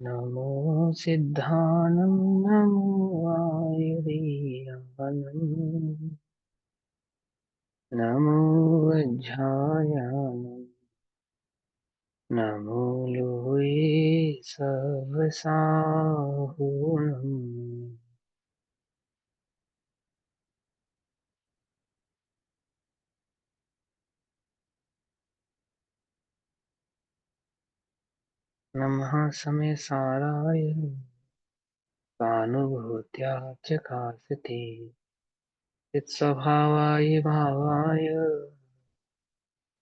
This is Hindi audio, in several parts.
नमो सिद्धानं नमो आयुर्यवनम् नमो वज्रायानं नमो लोये सर्वसाहुणम् नमः समय साराय स्वानुभूत्या च कासते चित्स्वभावाय भावाय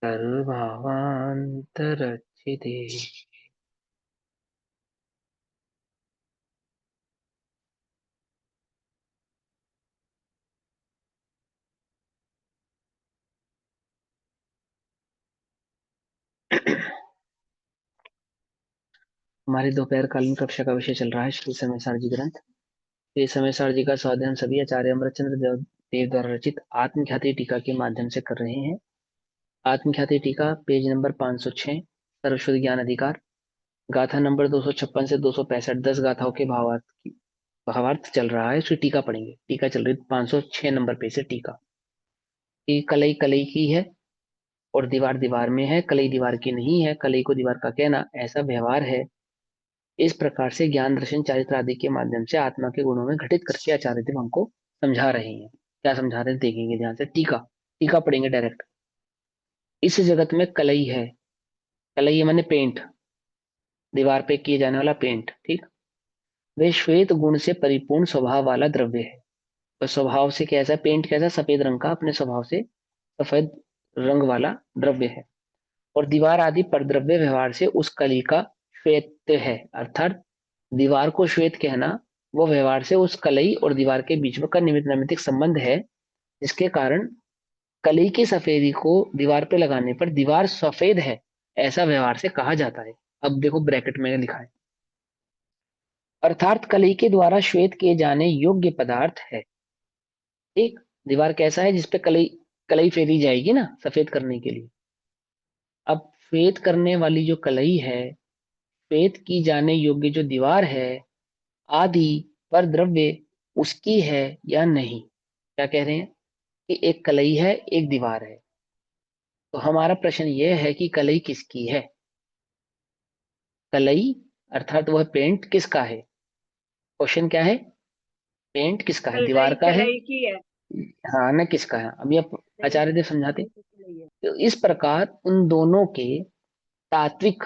सर्वभावान्तरच्चिते। हमारी दोपहर कालीन कक्षा का विषय चल रहा है श्री समय सारजी ग्रंथ। श्री समय सारजी का स्वाध्याय हम सभी आचार्य अमरचंद्र देव द्वारा रचित आत्मख्याति टीका के माध्यम से कर रहे हैं। आत्मख्याति टीका पेज नंबर 506 सर्वश्रुति ज्ञान अधिकार गाथा नंबर 256 से 265 10 गाथाओं के भावार्थ चल रहा है। इसकी टीका पढ़ेंगे। टीका चल रही 506 नंबर पे से टीका। ये कलई कलई की है और दीवार दीवार में है, कलई दीवार की नहीं है। कलई को दीवार का कहना ऐसा व्यवहार है। इस प्रकार से ज्ञान दर्शन चारित्र आदि के माध्यम से आत्मा के गुणों में घटित करके आचार्य देव हमको समझा रहे हैं। क्या समझा रहे हैं देखेंगे ध्यान से। टीका टीका पढ़ेंगे डायरेक्ट। इस जगत में कलई है। कलई माने पेंट, दीवार पे किए जाने वाला पेंट। ठीक। वे श्वेत गुण से परिपूर्ण स्वभाव वाला द्रव्य है। तो स्वभाव से कैसा पेंट, कैसा सफेद रंग का, अपने स्वभाव से सफेद रंग वाला द्रव्य है। और दीवार आदि परद्रव्य व्यवहार से उस कली का श्वेत है। अर्थात दीवार को श्वेत कहना वो व्यवहार से उस कलई और दीवार के बीच में का निमित्त नैमित्तिक संबंध है, जिसके कारण कलई की सफेदी को दीवार पे लगाने पर दीवार सफेद है ऐसा व्यवहार से कहा जाता है। अब देखो ब्रैकेट में लिखा है, अर्थात कलई के द्वारा श्वेत किए जाने योग्य पदार्थ है। एक दीवार कैसा है जिसपे कलई कलई फेरी जाएगी ना सफेद करने के लिए। अब श्वेत करने वाली जो कलई है, श्वेत की जाने योग्य जो दीवार है आदि पर द्रव्य उसकी है या नहीं। क्या कह रहे हैं कि एक कलई है एक दीवार है। तो हमारा प्रश्न यह है कि कलई किसकी है। कलई अर्थात वह पेंट किसका है। क्वेश्चन क्या है, पेंट किसका है, दीवार कलई का है कलई की है। हाँ ना किसका है। अब ये कलई आचार्य देव समझाते। कलई तो कलई है। तो इस प्रकार उन दोनों के तात्विक,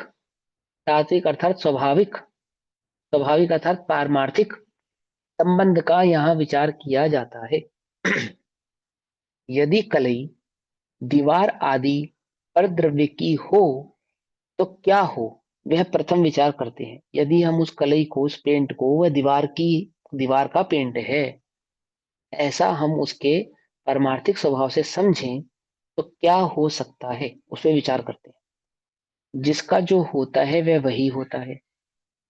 तात्विक अर्थात स्वाभाविक, स्वाभाविक अर्थात पारमार्थिक संबंध का यहाँ विचार किया जाता है। यदि कलई दीवार आदि पर द्रव्य की हो तो क्या हो, वह प्रथम विचार करते हैं। यदि हम उस कलई को, उस पेंट को, वह दीवार की, दीवार का पेंट है ऐसा हम उसके पारमार्थिक स्वभाव से समझें तो क्या हो सकता है, उस पर विचार करते हैं। जिसका जो होता है वह वही होता है।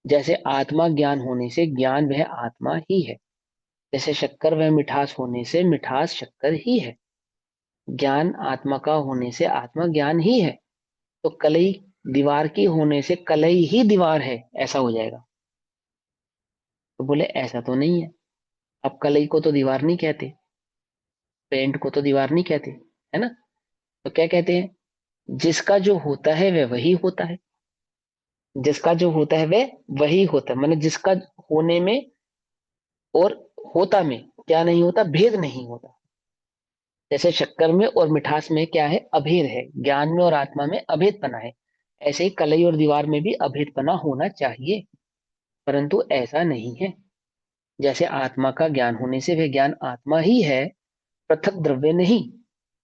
जैसे आत्मा ज्ञान होने से ज्ञान वह आत्मा ही है। जैसे शक्कर वह मिठास होने से मिठास शक्कर ही है। ज्ञान आत्मा का होने से आत्मा ज्ञान ही है। तो कलई दीवार की होने से कलई ही दीवार है ऐसा हो जाएगा। तो बोले ऐसा तो नहीं है। अब कलई को तो दीवार नहीं कहते, पेंट को तो दीवार नहीं कहते, है ना। तो क्या कहते हैं, जिसका जो होता है वह वही होता है। जिसका जो होता है वह वही होता है, मतलब जिसका होने में और होता में क्या नहीं होता, भेद नहीं होता। जैसे शक्कर में और मिठास में क्या है, अभेद है। ज्ञान में और आत्मा में अभेदपना है। ऐसे ही कलई और दीवार में भी अभेदपना होना चाहिए, परंतु ऐसा नहीं है। जैसे आत्मा का ज्ञान होने से वह ज्ञान आत्मा ही है, पृथक द्रव्य नहीं।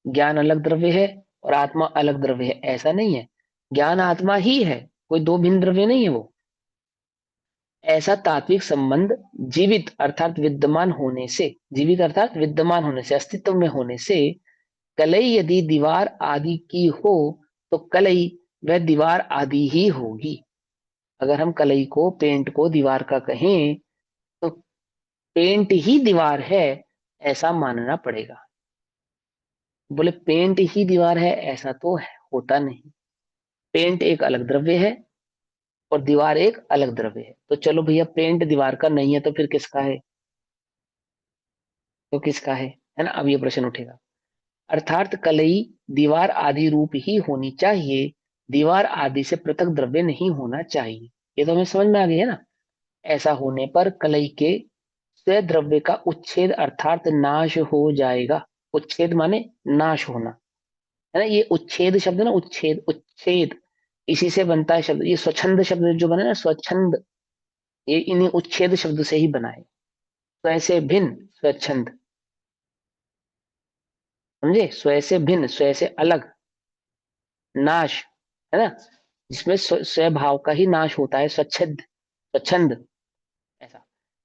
ज्ञान अलग द्रव्य है और आत्मा अलग द्रव्य है ऐसा नहीं है। ज्ञान आत्मा ही है, कोई दो भिन्न द्रव्य नहीं है वो। ऐसा तात्विक संबंध जीवित अर्थात विद्यमान होने से, जीवित अर्थात विद्यमान होने से, अस्तित्व में होने से कलई यदि दीवार आदि की हो तो कलई वह दीवार आदि ही होगी। अगर हम कलई को, पेंट को दीवार का कहें तो पेंट ही दीवार है ऐसा मानना पड़ेगा। बोले पेंट ही दीवार है ऐसा तो होता नहीं। पेंट एक अलग द्रव्य है और दीवार एक अलग द्रव्य है। तो चलो भैया, पेंट दीवार का नहीं है तो फिर किसका है? तो किसका है ना? अब ये प्रश्न उठेगा। अर्थात कलई दीवार आदि रूप ही होनी चाहिए, दीवार आदि से पृथक द्रव्य नहीं होना चाहिए। ये तो हमें समझ में आ गई है ना। ऐसा होने पर कलई के स्वद्रव्य का उच्छेद अर्थात नाश हो जाएगा। उच्छेद माने नाश होना, है ना। ये उच्छेद शब्द ना, उच्छेद उच्छेद, इसी से बनता है शब्द। ये स्वच्छंद शब्द जो बना है ना, स्वच्छंद, ये इन्हीं उच्छेद शब्द से ही बना है। स्व से भिन्न स्वच्छंद, समझे? स्व से भिन्न, स्व से अलग, नाश, है ना, जिसमें स्वभाव का ही नाश होता है, स्वच्छंद, स्वच्छंद, ऐसा।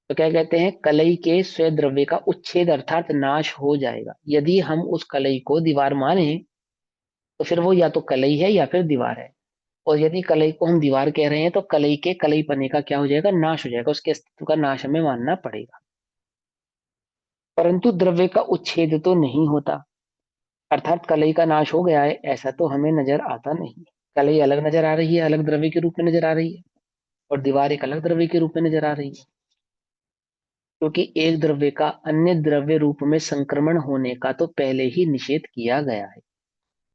तो क्या कहते हैं? कलई के स्वद्रव्य का उच्छेद अर्थात नाश हो जाएगा। यदि हम उस कलई को दीवार माने तो फिर वो या तो कलई है या फिर दीवार है। और यदि कलई को हम दीवार कह रहे हैं तो कलई के कलई पने का क्या हो जाएगा? नाश हो जाएगा, उसके अस्तित्व का नाश हमें मानना पड़ेगा। परंतु द्रव्य का उच्छेद तो नहीं होता, अर्थात कलई का नाश हो गया है ऐसा तो हमें नजर आता नहीं। कलई अलग नजर आ रही है, अलग द्रव्य के रूप में नजर आ रही है, और दीवार एक अलग द्रव्य के रूप में नजर आ रही है। क्योंकि एक द्रव्य का अन्य द्रव्य रूप में संक्रमण होने का तो पहले ही निषेध किया गया है।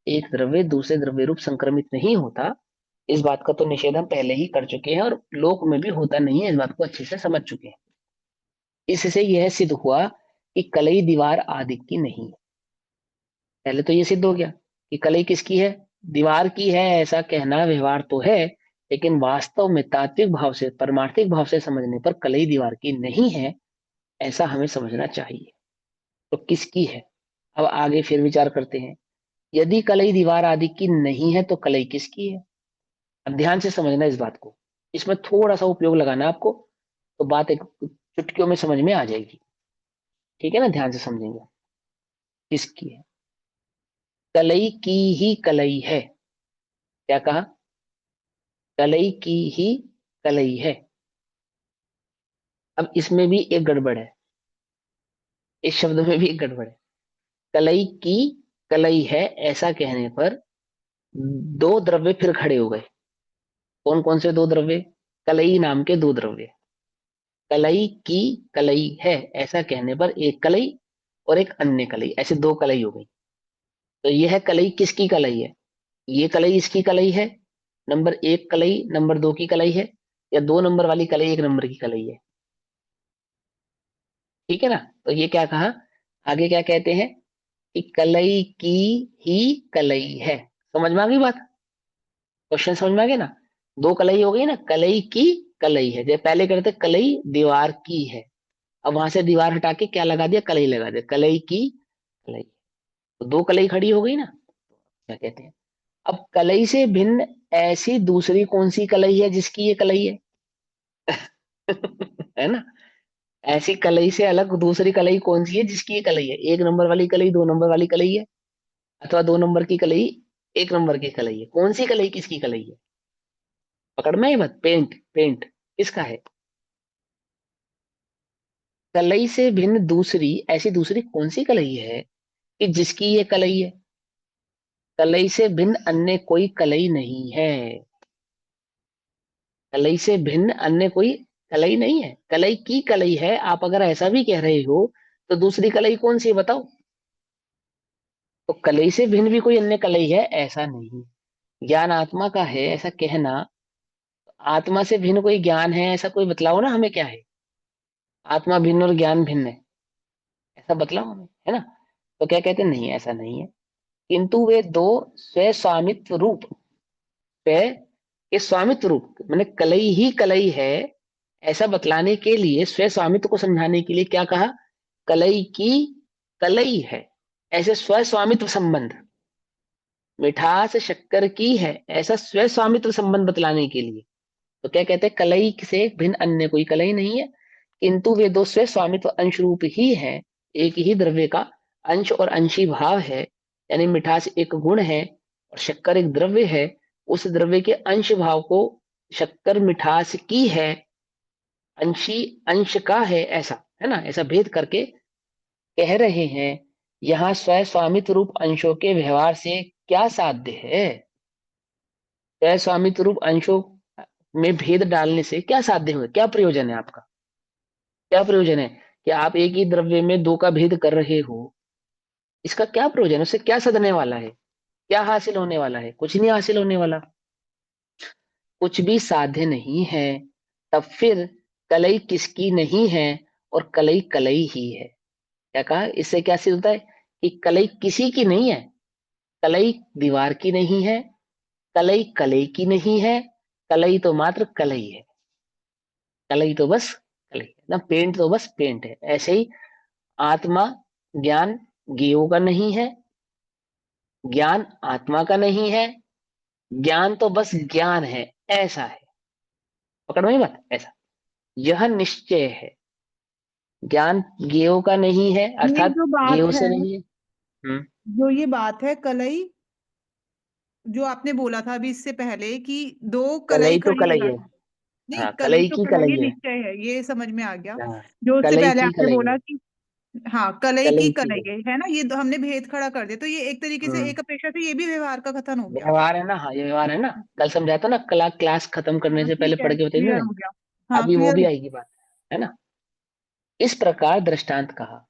एक द्रव्य दूसरे द्रव्य रूप संक्रमित नहीं होता, इस बात का तो निषेध हम पहले ही कर चुके हैं, और लोक में भी होता नहीं है, इस बात को अच्छे से समझ चुके हैं। इससे यह सिद्ध हुआ कि कलई दीवार आदि की नहीं है। पहले तो यह सिद्ध हो गया कि कलई किसकी है? दीवार की है। ऐसा कहना व्यवहार तो है, लेकिन वास्तव में तात्विक भाव से, परमार्थिक भाव से समझने पर कलई दीवार की नहीं है, ऐसा हमें समझना चाहिए। तो किसकी है? अब आगे फिर विचार करते हैं। यदि कलई दीवार आदि की नहीं है तो कलई किसकी है? अब ध्यान से समझना इस बात को, इसमें थोड़ा सा उपयोग लगाना है आपको, तो बात एक चुटकियों में समझ में आ जाएगी। ठीक है ना? ध्यान से समझेंगे। किसकी है? कलई की ही कलई है। क्या कहा? कलई की ही कलई है। अब इसमें भी एक गड़बड़ है, इस शब्द में भी एक गड़बड़ है। कलई की कलई है ऐसा कहने पर दो द्रव्य फिर खड़े हो गए। कौन कौन से दो द्रव्य? कलई नाम के दो द्रव्य। कलई की कलई है ऐसा कहने पर एक कलई और एक अन्य कलई, ऐसे दो कलई हो गई। तो यह कलई किसकी कलई है? ये कलई इसकी कलई है, नंबर एक कलई नंबर दो की कलई है, या दो नंबर वाली कलई एक नंबर की कलई है? ठीक है ना? तो ये क्या कहा, आगे क्या कहते हैं कि कलई की ही कलई है। समझ में आ गई बात? क्वेश्चन समझ में आ गया ना? दो कलई हो गई ना, कलई की कलई है। जैसे पहले करते कलई दीवार की है, अब वहां से दीवार हटा के क्या लगा दिया? कलई लगा दिया, कलई की कलई। तो दो कलई खड़ी हो गई ना। क्या कहते हैं? अब कलई से भिन्न ऐसी दूसरी कौन सी कलई है जिसकी ये कलई है? है ना? ऐसी कलई से अलग दूसरी कलई कौन सी है जिसकी ये कलई है? एक नंबर वाली कलई दो नंबर वाली कलई है, अथवा दो नंबर की कलई एक नंबर की कलई है। कौन सी कलई किसकी कलई है? पकड़ में आई बात? पेंट, पेंट किसका है? कलई से भिन्न दूसरी, ऐसी दूसरी कौन सी कलई है कि जिसकी ये कलई है? कलई से भिन्न अन्य कोई कलई नहीं है। कलई से भिन्न अन्य कोई कलई नहीं है, कलई की कलई है। आप अगर ऐसा भी कह रहे हो तो दूसरी कलई कौन सी है बताओ? तो कलई से भिन्न भी कोई अन्य कलई है ऐसा नहीं। ज्ञान आत्मा का है ऐसा कहना, आत्मा से भिन्न कोई ज्ञान है ऐसा कोई बतलाओ ना हमें, क्या है? आत्मा भिन्न और ज्ञान भिन्न है, ऐसा बतलाओ हमें, है ना? तो क्या कहते हैं? नहीं, ऐसा नहीं है। किंतु वे दो स्व स्वामित्व रूप, स्व के स्वामित्व रूप मैंने कलई ही कलई है ऐसा बतलाने के लिए, स्व स्वामित्व को समझाने के लिए क्या कहा? कलई की कलई है, ऐसे स्व स्वामित्व संबंध, मिठास शक्कर की है ऐसा स्व स्वामित्व संबंध बतलाने के लिए। तो क्या कहते हैं? कलई से भिन्न अन्य कोई कलई नहीं है, किंतु वे दो स्व स्वामित्व अंश रूप ही है। एक ही द्रव्य का अंश और अंशी भाव है, यानी मिठास एक गुण है और शक्कर एक द्रव्य है। उस द्रव्य के अंश भाव को शक्कर मिठास की है, अंशी अंश का है, ऐसा, है ना? ऐसा भेद करके कह रहे हैं। यहाँ स्व स्वामित्व रूप अंशों के व्यवहार से क्या साध्य है? तो स्वामित्व रूप अंशों में भेद डालने से क्या साध्य हुआ, क्या प्रयोजन है आपका, क्या प्रयोजन है कि आप एक ही द्रव्य में दो का भेद कर रहे हो, इसका क्या प्रयोजन है, उससे क्या सदने वाला है, क्या हासिल होने वाला है, कुछ नहीं हासिल होने वाला, कुछ भी साध्य नहीं है। तब फिर कलई किसकी नहीं है, और कलई कलई ही है। क्या कहा, इससे क्या सिद्ध होता है कि कलई किसी की नहीं है, कलई दीवार की नहीं है, कलई कलई की नहीं है, कलई तो मात्र कलई है, कलई तो बस कलई है ना, पेंट तो बस पेंट है। ऐसे ही आत्मा ज्ञान ज्ञेयों का नहीं है, ज्ञान आत्मा का नहीं है, ज्ञान तो बस ज्ञान है, ऐसा है। पकड़ में बात, ऐसा यह निश्चय है। ज्ञान ज्ञेयों का नहीं है ये अर्थात जो बात ज्ञेयों है, से नहीं है। हम्म। जो ये बात है कलई, जो आपने बोला था अभी इससे पहले कि दो कलई कलई तो खड़ी कलई है। है। नहीं, हाँ, कलई कलई तो की कलई कलई ये है। निश्चय है, ये समझ में आ गया। हाँ, जो उससे कलई पहले की आपने कलई है। बोला कि हाँ कलई की कलई की कलई कलई। है ना, ये तो हमने भेद खड़ा कर दिया, तो ये एक तरीके से हम्म। एक अपेक्षा से ये भी व्यवहार का कथन हो गया। व्यवहार है ना, हाँ ये व्यवहार है ना। कल समझाया था ना, कला क्लास खत्म करने हाँ से पहले ठीक है, पढ़ के होते थे क्लियर ना। हो गया। हाँ अभी वो क्लियर भी हो आएगी बात, है ना। इस प्रकार दृष्टांत कहा,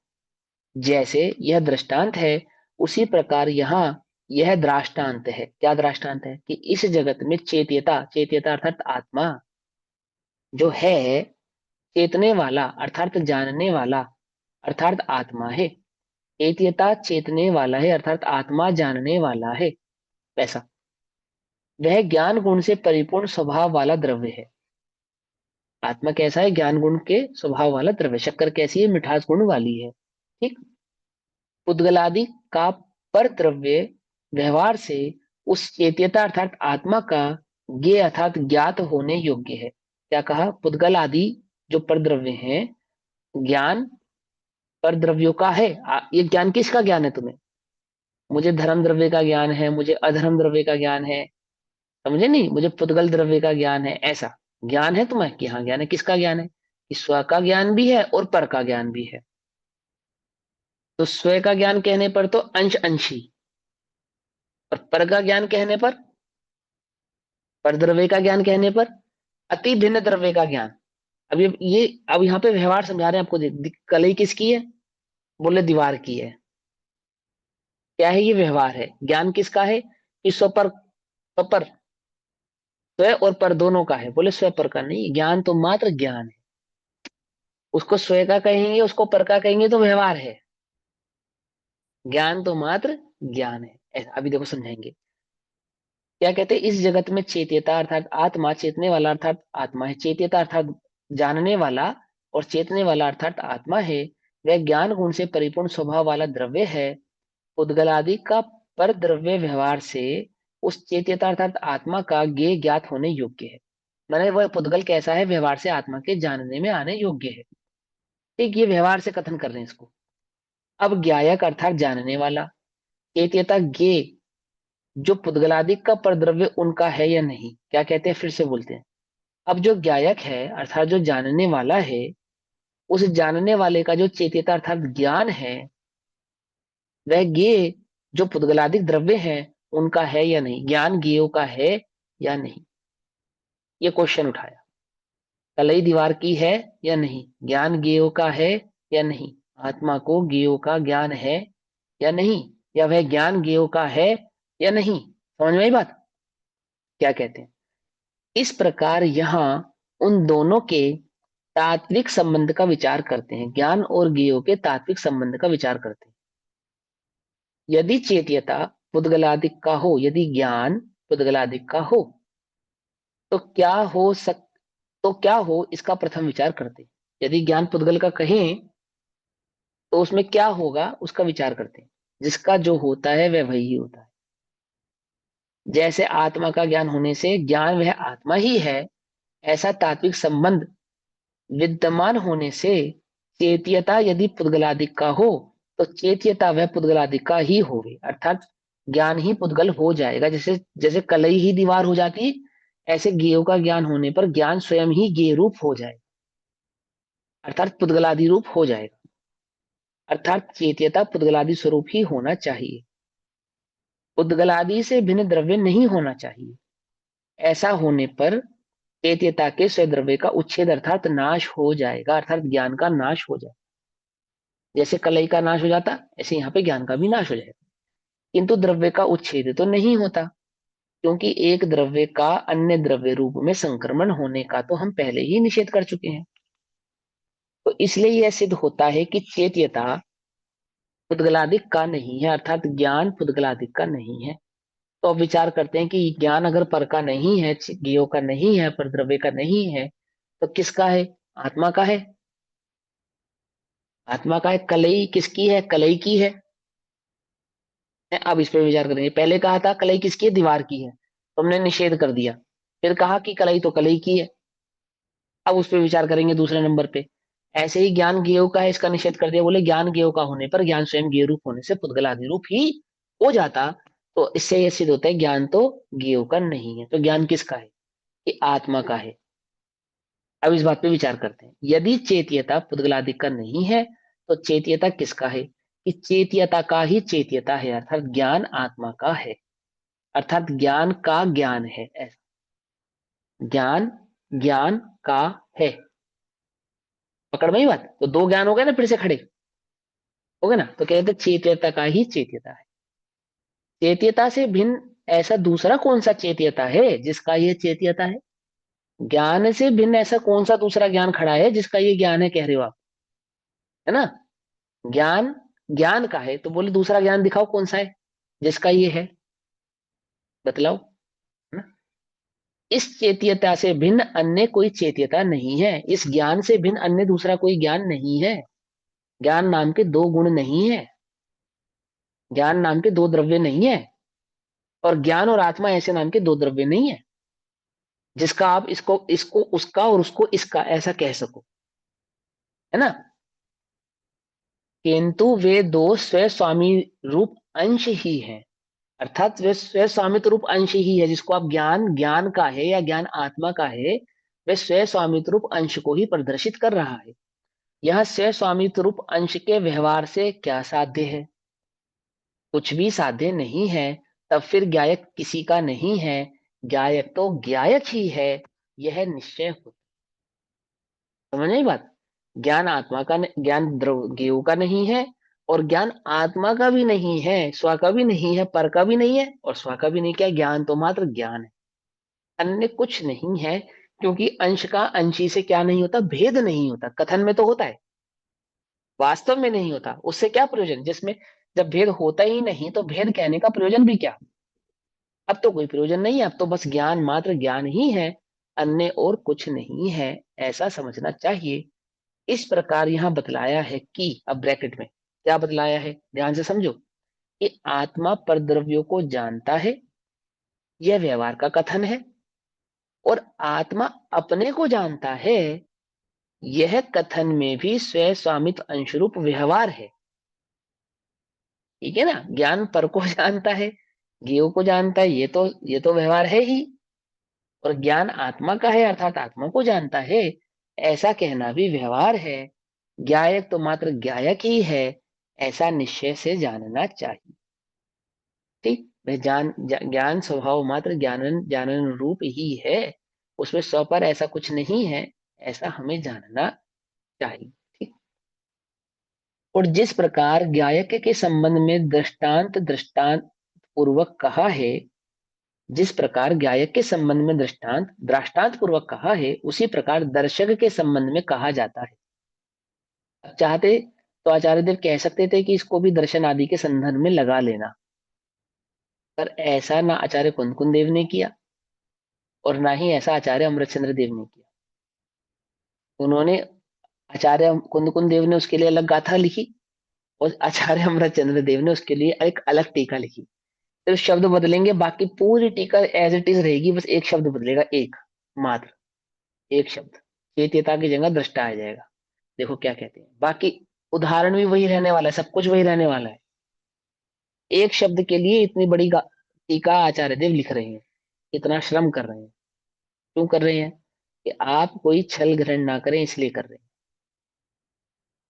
जैसे यह दृष्टांत है उसी प्रकार यहाँ यह दृष्टांत है। क्या दृष्टांत है कि इस जगत में चेत्यता, चेत्यता अर्थात आत्मा जो है, चेतने वाला अर्थात जानने वाला अर्थात आत्मा है। चेत्यता चेतने वाला है अर्थात आत्मा जानने वाला है, वैसा वह ज्ञान गुण से परिपूर्ण स्वभाव वाला द्रव्य है। आत्मा कैसा है, ज्ञान गुण के स्वभाव वाला द्रव्य। शक्कर कैसी है, मिठास गुण वाली है। ठीक। पुद्गलादि का पर द्रव्य व्यवहार से उस चेत्यता अर्थात आत्मा का ज्ञेय अर्थात ज्ञात होने योग्य है। क्या कहा, पुद्गल आदि जो परद्रव्य हैं, ज्ञान परद्रव्यों का है। ये ज्ञान किसका ज्ञान है तुम्हें, मुझे धर्म द्रव्य का ज्ञान है, मुझे अधर्म द्रव्य का ज्ञान है, समझे नहीं, मुझे पुद्गल द्रव्य का ज्ञान है, ऐसा ज्ञान है तुम्हें कि हाँ ज्ञान है। किसका ज्ञान है, कि स्व का ज्ञान भी है और पर का ज्ञान भी है। तो स्व का ज्ञान कहने पर तो अंश अंशी, और पर का ज्ञान कहने पर, पर द्रव्य का ज्ञान कहने पर अति भिन्न द्रव्य का ज्ञान। अब ये अब यहाँ पे व्यवहार समझा रहे हैं आपको। कलई किसकी है, बोले दीवार की है। क्या है, ये व्यवहार है। ज्ञान किसका है, कि स्वपर, स्वपर स्व और पर दोनों का है, बोले स्व पर का नहीं, ज्ञान तो मात्र ज्ञान है। उसको स्व का कहेंगे, उसको पर का कहेंगे तो व्यवहार है, ज्ञान तो मात्र ज्ञान है, ऐसा अभी देखो समझाएंगे। क्या कहते हैं, इस जगत में चेत्यता अर्थात आत्मा, चेतने वाला अर्थात आत्मा है, चेत्यता अर्थात जानने वाला, और चेतने वाला अर्थात आत्मा है। वह ज्ञान गुण से परिपूर्ण स्वभाव वाला द्रव्य है। उद्गलादि का पर द्रव्य व्यवहार से उस चेत्यता अर्थात आत्मा का ज्ञेय ज्ञात होने योग्य है। मैंने वह पुद्गल कैसा है, व्यवहार से आत्मा के जानने में आने योग्य है। ठीक, ये व्यवहार से कथन कर रहे हैं इसको। अब ज्ञायक अर्थात जानने वाला, चेत्यता ज्ञेय जो पुद्गलादि का परद्रव्य उनका है या नहीं, क्या कहते हैं, फिर से बोलते हैं। अब जो ज्ञायक है अर्थात जो जानने वाला है, उस जानने वाले का जो चेत्यता अर्थात ज्ञान है, वह ज्ञेय जो पुद्गलादिक द्रव्य है उनका है या नहीं, ज्ञान ज्ञेयों का है या नहीं, ये क्वेश्चन उठाया। कलई दीवार की है या नहीं, ज्ञान ज्ञेयों का है या नहीं, आत्मा को ज्ञेयों का ज्ञान है या नहीं, या वह ज्ञान ज्ञेयों का है या नहीं। समझ में आई बात, क्या कहते हैं। इस प्रकार यहाँ उन दोनों के तात्विक संबंध का विचार करते हैं, ज्ञान और ज्ञेयों के तात्विक संबंध का विचार करते हैं। यदि चेत्यता पुद्गलादिक का हो, यदि ज्ञान पुद्गलादिक का हो, तो क्या हो सक तो क्या हो इसका प्रथम विचार करते हैं। यदि ज्ञान पुद्गल का कहें तो उसमें क्या होगा उसका विचार करते हैं। जिसका जो होता है वह वही होता है। जैसे आत्मा का ज्ञान होने से ज्ञान वह आत्मा ही है, ऐसा तात्विक संबंध विद्यमान होने से चेत्यता यदि पुद्गलादिक का हो, तो चेत्यता वह पुद्गलादिक का ही होगी, अर्थात ज्ञान ही पुद्गल हो जाएगा। जैसे जैसे कलई ही दीवार हो जाती है, ऐसे ज्ञेयों का ज्ञान होने पर ज्ञान स्वयं ही ज्ञेय रूप हो जाएगा, अर्थात पुद्गलादि रूप हो जाएगा। अर्थात चेत्यता पुद्गलादि स्वरूप ही होना चाहिए, पुद्गलादि से भिन्न द्रव्य नहीं होना चाहिए। ऐसा होने पर चेत्यता के स्वद्रव्य का उच्छेद अर्थात नाश हो जाएगा, अर्थात ज्ञान का नाश हो जाएगा। जैसे कलई का नाश हो जाता, ऐसे यहाँ पे ज्ञान का भी नाश हो जाएगा। किंतु द्रव्य का उच्छेद तो नहीं होता, क्योंकि एक द्रव्य का अन्य द्रव्य रूप में संक्रमण होने का तो हम पहले ही निषेध कर चुके हैं। तो इसलिए यह सिद्ध होता है कि चेत्यता पुद्गलादिक का नहीं है, अर्थात ज्ञान पुद्गलादिक का नहीं है। तो अब विचार करते हैं कि ज्ञान अगर पर का नहीं है, ज्ञेय का नहीं है, पर द्रव्य का नहीं है, तो किसका है? आत्मा का है। आत्मा का है। कलई किसकी है? कलई की है। अब इस पे विचार करेंगे। पहले कहा था कलई किसकी है? दीवार की है, तो हमने निषेध कर दिया। फिर कहा कि कलई तो कलई की है। अब उस पर विचार करेंगे दूसरे नंबर पे। ऐसे ही ज्ञान ज्ञेय का है, इसका निषेध कर दिया। बोले ज्ञान ज्ञेय का होने पर ज्ञान स्वयं ज्ञेय रूप होने से पुद्गलादि रूप ही हो जाता। तो इससे यह सिद्ध होता है ज्ञान तो ज्ञेय का नहीं है। तो ज्ञान किसका है? कि आत्मा का है। अब इस बात पे विचार करते हैं। यदि चेत्यता पुद्गलादि का नहीं है, तो चेत्यता किसका है? कि चेत्यता का ही चेत्यता है, अर्थात ज्ञान आत्मा का है, अर्थात ज्ञान का ज्ञान है। ऐसा ज्ञान ज्ञान का है। पकड़ में ही बात। तो दो ज्ञान हो गए ना, फिर से खड़े हो गए ना। तो कहते हैं चेत्यता का ही चेत्यता है। चेत्यता से भिन्न ऐसा दूसरा कौन सा चेत्यता है जिसका ये चेत्यता है? ज्ञान से भिन्न ऐसा कौन सा दूसरा ज्ञान खड़ा है जिसका ये ज्ञान है, कह रहे हो आप, है ना? ज्ञान ज्ञान का है, तो बोले दूसरा ज्ञान दिखाओ कौन सा है जिसका ये है, बतलाओ, है ना? इस चेत्यता से भिन्न अन्य कोई चेत्यता नहीं है। इस ज्ञान से भिन्न अन्य दूसरा कोई ज्ञान नहीं है। ज्ञान नाम के दो गुण नहीं है, ज्ञान नाम के दो द्रव्य नहीं है, और ज्ञान और आत्मा ऐसे नाम के दो द्रव्य नहीं है जिसका आप इसको इसको उसका और उसको इसका ऐसा कह सको, है ना? किंतु वे दो स्व स्वामी रूप अंश ही हैं। अर्थात वे स्व स्वामित्व रूप अंश ही है। जिसको आप ज्ञान ज्ञान का है या ज्ञान आत्मा का है, वे स्व स्वामित्व रूप अंश को ही प्रदर्शित कर रहा है। यह स्व स्वामित्व रूप अंश के व्यवहार से क्या साध्य है? कुछ भी साध्य नहीं है। तब फिर ज्ञायक किसी का नहीं है, ज्ञायक तो ज्ञायक ही है, यह निश्चय हो। समझ नहीं बात? ज्ञान आत्मा का ज्ञान ज्ञेय का नहीं है, और ज्ञान आत्मा का भी नहीं है, स्व का भी नहीं है, पर का भी नहीं है, और स्व का भी नहीं। क्या? ज्ञान तो मात्र ज्ञान है, अन्य कुछ नहीं है। क्योंकि अंश का अंशी से क्या नहीं होता? भेद नहीं होता। कथन में तो होता है, वास्तव में नहीं होता। उससे क्या प्रयोजन? जिसमें जब भेद होता ही नहीं, तो भेद कहने का प्रयोजन भी क्या? अब तो कोई प्रयोजन नहीं है। अब तो बस ज्ञान मात्र ज्ञान ही है, अन्य और कुछ नहीं है, ऐसा समझना चाहिए। इस प्रकार यहां बतलाया है कि, अब ब्रैकेट में क्या बतलाया है, ध्यान से समझो, कि आत्मा परद्रव्यों को जानता है, यह व्यवहार का कथन है। और आत्मा अपने को जानता है, यह कथन में भी स्व स्वामित्व अंशरूप व्यवहार है। ठीक है ना? ज्ञान पर को जानता है, ज्ञेय को जानता है, ये तो व्यवहार है ही। और ज्ञान आत्मा का है, अर्थात आत्मा को जानता है, ऐसा कहना भी व्यवहार है। ज्ञायक तो मात्र ज्ञायक ही है, ऐसा निश्चय से जानना चाहिए। ठीक? वह ज्ञान स्वभाव मात्र ज्ञानन जानन रूप ही है, उसमें स्व पर ऐसा कुछ नहीं है, ऐसा हमें जानना चाहिए। ठीक? और जिस प्रकार ज्ञायक के संबंध में दृष्टांत दृष्टांत पूर्वक कहा है, जिस प्रकार ज्ञायक के संबंध में दृष्टांत दृष्टांत पूर्वक कहा है, उसी प्रकार दर्शक के संबंध में कहा जाता है। अब चाहते तो आचार्य देव कह सकते थे कि इसको भी दर्शन आदि के संदर्भ में लगा लेना, पर ऐसा ना आचार्य कुंदकुन देव ने किया, और ना ही ऐसा आचार्य अमृतचंद्र देव ने किया। उन्होंने, आचार्य कुंदकुन देव ने उसके लिए अलग गाथा लिखी, और आचार्य अमृतचंद्र देव ने उसके लिए एक अलग टीका लिखी। सिर्फ शब्द बदलेंगे, बाकी पूरी टीका एज इट इज रहेगी, बस एक शब्द बदलेगा, एक मात्र, एक शब्द। चेत्यता की जगह दृष्टा आ जाएगा। देखो क्या कहते हैं, बाकी उदाहरण भी वही रहने वाला है, सब कुछ वही रहने वाला है। एक शब्द के लिए इतनी बड़ी टीका आचार्य देव लिख रहे हैं, इतना श्रम कर रहे हैं। क्यों कर रहे हैं? कि आप कोई छल ग्रहण ना करें, इसलिए कर रहे हैं।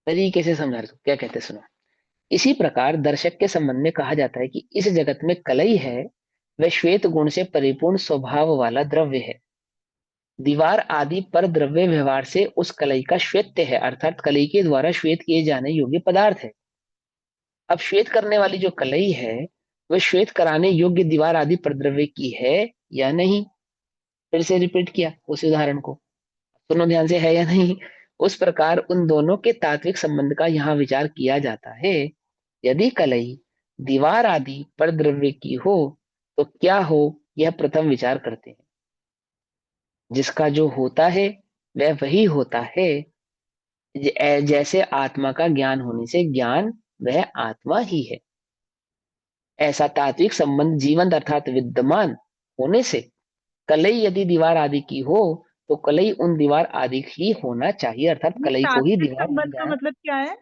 तरीके से समझा रहे हो। क्या कहते हैं सुनो। इसी प्रकार दर्शक के संबंध में कहा जाता है कि इस जगत में कलई है, वह श्वेत गुण से परिपूर्ण स्वभाव वाला द्रव्य है। दीवार आदि पर द्रव्य व्यवहार से उस कलई का श्वेत्य है, अर्थात कलई के द्वारा श्वेत किए जाने योग्य पदार्थ है। अब श्वेत करने वाली जो कलई है, वह श्वेत कराने योग्य दीवार आदि पर द्रव्य की है या नहीं। फिर से रिपीट किया उस उदाहरण को, सुनो ध्यान से, है या नहीं। उस प्रकार उन दोनों के तात्विक संबंध का यहाँ विचार किया जाता है। यदि कलई दीवार आदि पर द्रव्य की हो तो क्या हो, यह प्रथम विचार करते हैं। जिसका जो होता है वह वही होता है, जैसे आत्मा का ज्ञान होने से ज्ञान वह आत्मा ही है। ऐसा तात्विक संबंध जीवंत अर्थात विद्यमान होने से कलई यदि दीवार आदि की हो तो कलई उन दीवार आदि ही होना चाहिए, अर्थात ये कलई को ही तात्विक दीवार बन संबंध का जाए। मतलब क्या है?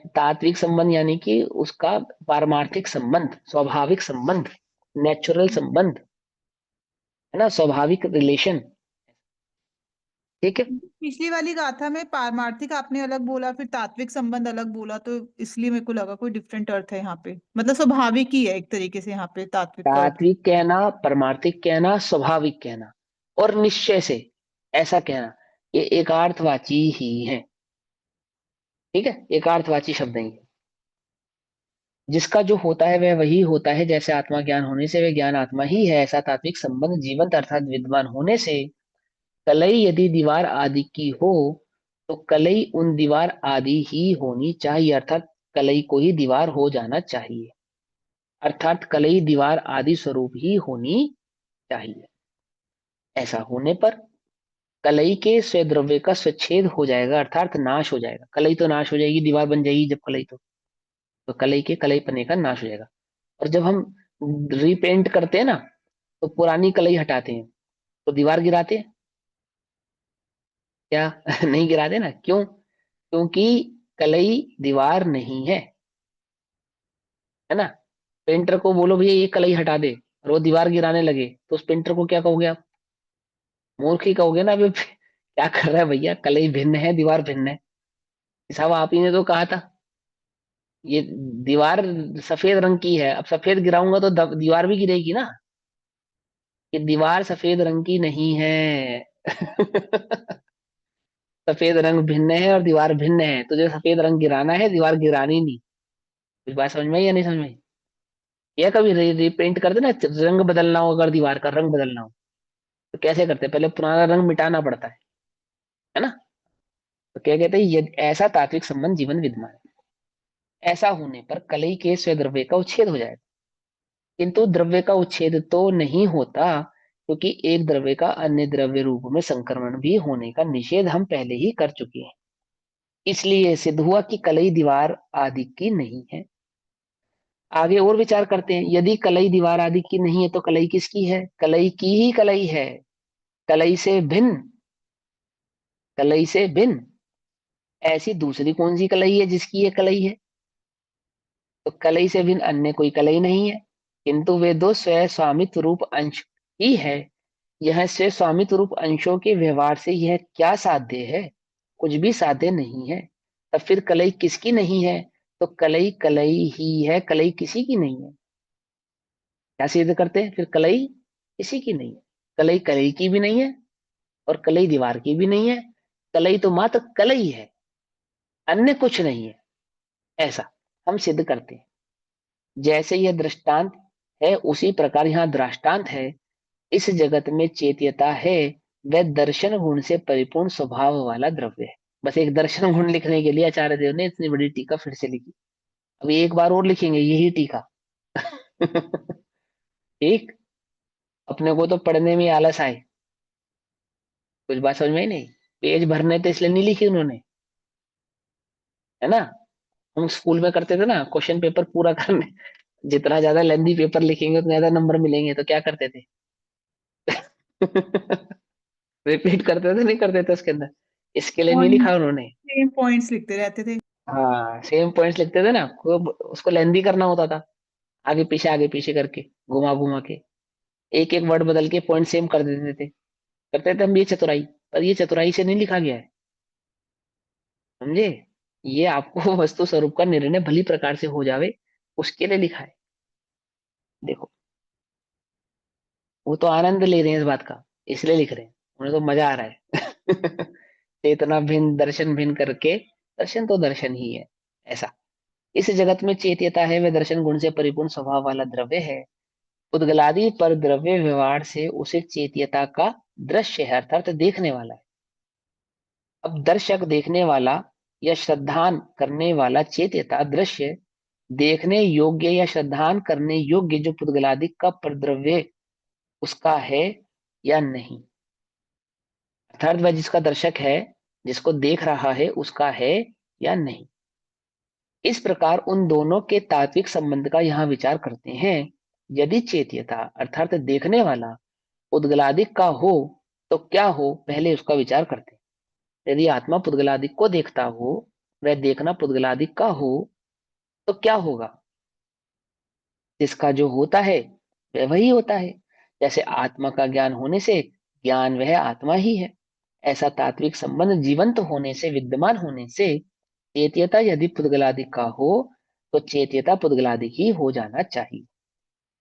तात्विक संबंध यानी कि उसका पारमार्थिक संबंध, स्वाभाविक संबंध, नेचुरल संबंध, है ना, स्वाभाविक रिलेशन। ठीक है। पिछली वाली गाथा में पारमार्थिक आपने अलग बोला, फिर तात्विक संबंध अलग बोला, तो इसलिए मेरे को लगा कोई डिफरेंट अर्थ है यहाँ पे, मतलब स्वाभाविक ही है एक तरीके से यहाँ पे तात्विक का अर्थ। तात्विक कहना, परमार्थिक कहना, स्वाभाविक कहना और निश्चय से ऐसा कहना, ये एकार्थवाची ही है। ठीक है, एकार्थवाची शब्द नहीं है। जिसका जो होता है वह वही होता है, जैसे आत्मा ज्ञान होने से वह ज्ञान आत्मा ही है। ऐसा तात्विक संबंध जीवंत अर्थात विद्वान होने से कलई यदि दीवार आदि की हो तो कलई उन दीवार आदि ही होनी चाहिए, अर्थात कलई को ही दीवार हो जाना चाहिए, अर्थात कलई दीवार आदि स्वरूप ही होनी चाहिए। ऐसा होने पर कलई के स्वद्रव्य का स्वच्छेद हो जाएगा, अर्थात नाश हो जाएगा। कलई तो नाश हो जाएगी, दीवार बन जाएगी जब कलई, तो कलई के कलई पने का नाश हो जाएगा। और जब हम रीपेंट करते हैं ना, तो पुरानी कलई हटाते हैं तो दीवार गिराते हैं क्या? नहीं गिराते ना, क्यों? क्योंकि कलई दीवार नहीं है, है ना। पेंटर को बोलो भैया ये कलई हटा दे और वो दीवार गिराने लगे, तो उस पेंटर को क्या कहोगे आप? मूर्ख ही कहोगे ना। अभी क्या कर रहा है भैया, कलई भिन्न है दीवार भिन्न है। साहब आप ही ने तो कहा था ये दीवार सफेद रंग की है, अब सफेद गिराऊंगा तो दीवार भी गिरेगी ना। कि दीवार सफेद रंग की नहीं है। सफेद रंग भिन्न है और दीवार भिन्न है, तुझे सफेद रंग गिराना है, दीवार गिरानी नहीं। कुछ बात समझ में आई या नहीं समझ में आई? या कभी रीपेंट करते ना, रंग बदलना हो, अगर दीवार का रंग बदलना हो तो कैसे करते हैं? पहले पुराना रंग मिटाना पड़ता है ना। तो क्या कहते हैं, यदि ऐसा तात्विक संबंध जीवन विद्यमान है, ऐसा होने पर कलई के स्वद्रव्य का उच्छेद हो जाएगा। किंतु द्रव्य का उच्छेद तो नहीं होता, क्योंकि एक द्रव्य का अन्य द्रव्य रूप में संक्रमण भी होने का निषेध हम पहले ही कर चुके हैं। इसलिए सिद्ध हुआ कि कलई दीवार आदि की नहीं है। आगे और विचार करते हैं, यदि कलई दीवार आदि की नहीं है तो कलई किसकी है? कलई की ही कलई है। कलई से भिन्न, कलई से भिन्न ऐसी दूसरी कौन सी कलई है जिसकी ये कलई है? तो कलई से भिन्न अन्य कोई कलई नहीं है, किंतु वे दो स्वयं स्वामित्व रूप अंश ही है। यह स्वयं स्वामित्व रूप अंशों के व्यवहार से यह क्या साध्य है? कुछ भी साध्य नहीं है। तब फिर कलई किसकी नहीं है? तो कलई कलई ही है, कलई किसी की नहीं है। क्या सिद्ध करते हैं फिर? कलई किसी की नहीं है। कलई कलई की भी नहीं है और कलई दीवार की भी नहीं है। कलई तो मात्र कलई है, अन्य कुछ नहीं है, ऐसा हम सिद्ध करते हैं। जैसे यह दृष्टांत है उसी प्रकार यहाँ दृष्टांत है। इस जगत में चेत्यता है, वह दर्शन गुण से परिपूर्ण स्वभाव वाला द्रव्य है। बस एक दर्शन गुण लिखने के लिए आचार्य देव ने इतनी बड़ी टीका फिर से लिखी। अभी एक बार और लिखेंगे यही टीका। ठीक। अपने को तो पढ़ने में आलस आए, कुछ बात समझ में ही नहीं। पेज भरने थे इसलिए नहीं लिखी उन्होंने, है ना। हम स्कूल में करते थे ना, क्वेश्चन पेपर पूरा करने, जितना ज्यादा लेंदी पेपर लिखेंगे उतना ज्यादा नंबर मिलेंगे, तो क्या करते थे? रिपीट करते थे, नहीं करते थे उसके अंदर। इसके लिए नहीं पॉइंट, लिखा उन्होंने। सेम पॉइंट्स लिखते रहते थे। हाँ, सेम पॉइंट्स लिखते थे ना, उसको लेंदी करना होता था, आगे पीछे करके, घुमा घुमा के, एक एक वर्ड बदल के पॉइंट सेम कर देते थे। करते थे हम ये चतुराई, पर ये चतुराई से नहीं लिखा गया है, समझे। ये आपको वस्तु स्वरूप का निर्णय भली प्रकार से हो जावे, उसके लिए लिखा है। देखो, वो तो आनंद ले रहे हैं इस बात का, इसलिए लिख रहे हैं, उन्हें तो मजा आ रहा है। चेतना भिन्न दर्शन भिन्न करके, दर्शन तो दर्शन ही है। ऐसा, इस जगत में चेत्यता है वह दर्शन गुण से परिपूर्ण स्वभाव वाला द्रव्य है। उद्गलादि पर द्रव्य व्यवहार से उसे चेत्यता का दृश्य है, अर्थात देखने वाला है। अब दर्शक देखने वाला या श्रद्धान करने वाला चेत्यता दृश्य देखने योग्य या श्रद्धान करने योग्य जो पुद्गलादि का प्रद्रव्य उसका है या नहीं। अर्थात वह जिसका दर्शक है, जिसको देख रहा है, उसका है या नहीं। इस प्रकार उन दोनों के तात्विक संबंध का यहाँ विचार करते हैं। यदि चेत्यता अर्थात देखने वाला पुद्गलादिक का हो तो क्या हो, पहले उसका विचार करते हैं। यदि आत्मा पुद्गलादिक को देखता हो, वह देखना पुद्गलादिक का हो, तो क्या होगा। जिसका जो होता है वह वही होता है। जैसे आत्मा का ज्ञान होने से ज्ञान वह आत्मा ही है, ऐसा तात्विक संबंध जीवंत होने से, विद्यमान होने से चेत्यता यदि पुद्गलादिक का हो तो चेत्यता पुद्गलादिक ही हो जाना चाहिए,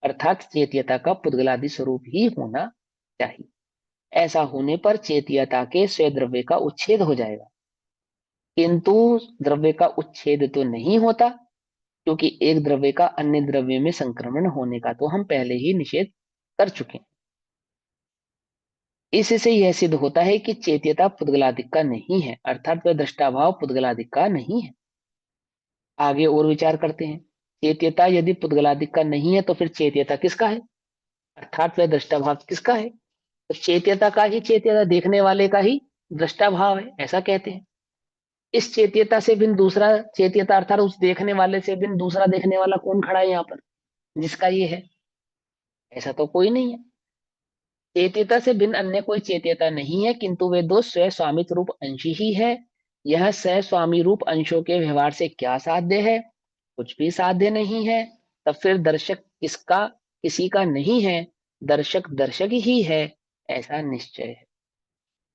अर्थात चेत्यता का पुद्गलादि स्वरूप ही होना चाहिए। ऐसा होने पर चेत्यता के स्वद्रव्य का उच्छेद हो जाएगा। किंतु द्रव्य का उच्छेद तो नहीं होता, क्योंकि एक द्रव्य का अन्य द्रव्य में संक्रमण होने का तो हम पहले ही निषेध कर चुके हैं। इससे यह सिद्ध होता है कि चेत्यता पुद्गलादिक का नहीं है, अर्थात वह दृष्टाभाव पुद्गलादिक का नहीं है। आगे और विचार करते हैं। चेत्यता यदि पुद्गलादिक का नहीं है तो फिर चेत्यता किसका है, अर्थात वह दृष्टाभाव किसका है। तो चेत्यता का ही, चेत्यता देखने वाले का ही दृष्टाभाव है, ऐसा कहते हैं। इस चेत्यता से भिन्न दूसरा चेत्यता अर्थात उस देखने वाले से भिन्न दूसरा देखने वाला कौन खड़ा है यहाँ पर, जिसका ये है। ऐसा तो कोई नहीं है। चेत्यता से भिन्न अन्य कोई चेत्यता नहीं है, किंतु वे दो स्व स्वामित्व रूप अंश ही है। यह सह स्वामी रूप अंशों के व्यवहार से क्या साध्य है, कुछ भी साध्य नहीं है। तब फिर दर्शक किसका, किसी का नहीं है, दर्शक दर्शक ही है, ऐसा निश्चय है।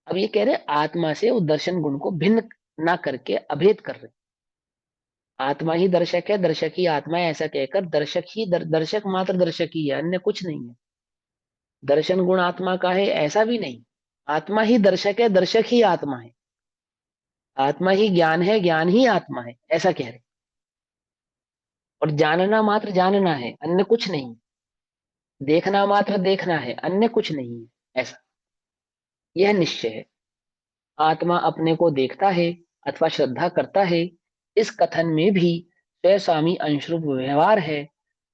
अब ये कह रहे आत्मा से उस दर्शन गुण को भिन्न ना करके अभेद कर रहे। आत्मा ही दर्शक है, दर्शक ही आत्मा है, ऐसा कहकर दर्शक ही दर्शक मात्र दर्शक ही है, अन्य कुछ नहीं है। दर्शन गुण आत्मा का है ऐसा भी नहीं। आत्मा ही दर्शक है, दर्शक ही आत्मा है। आत्मा ही ज्ञान है, ज्ञान ही आत्मा है, ऐसा कह रहे। और जानना मात्र जानना है, अन्य कुछ नहीं। देखना मात्र देखना है, अन्य कुछ नहीं है, ऐसा यह निश्चय है। आत्मा अपने को देखता है अथवा श्रद्धा करता है, इस कथन में भी स्वस्वामी अंशरूप व्यवहार है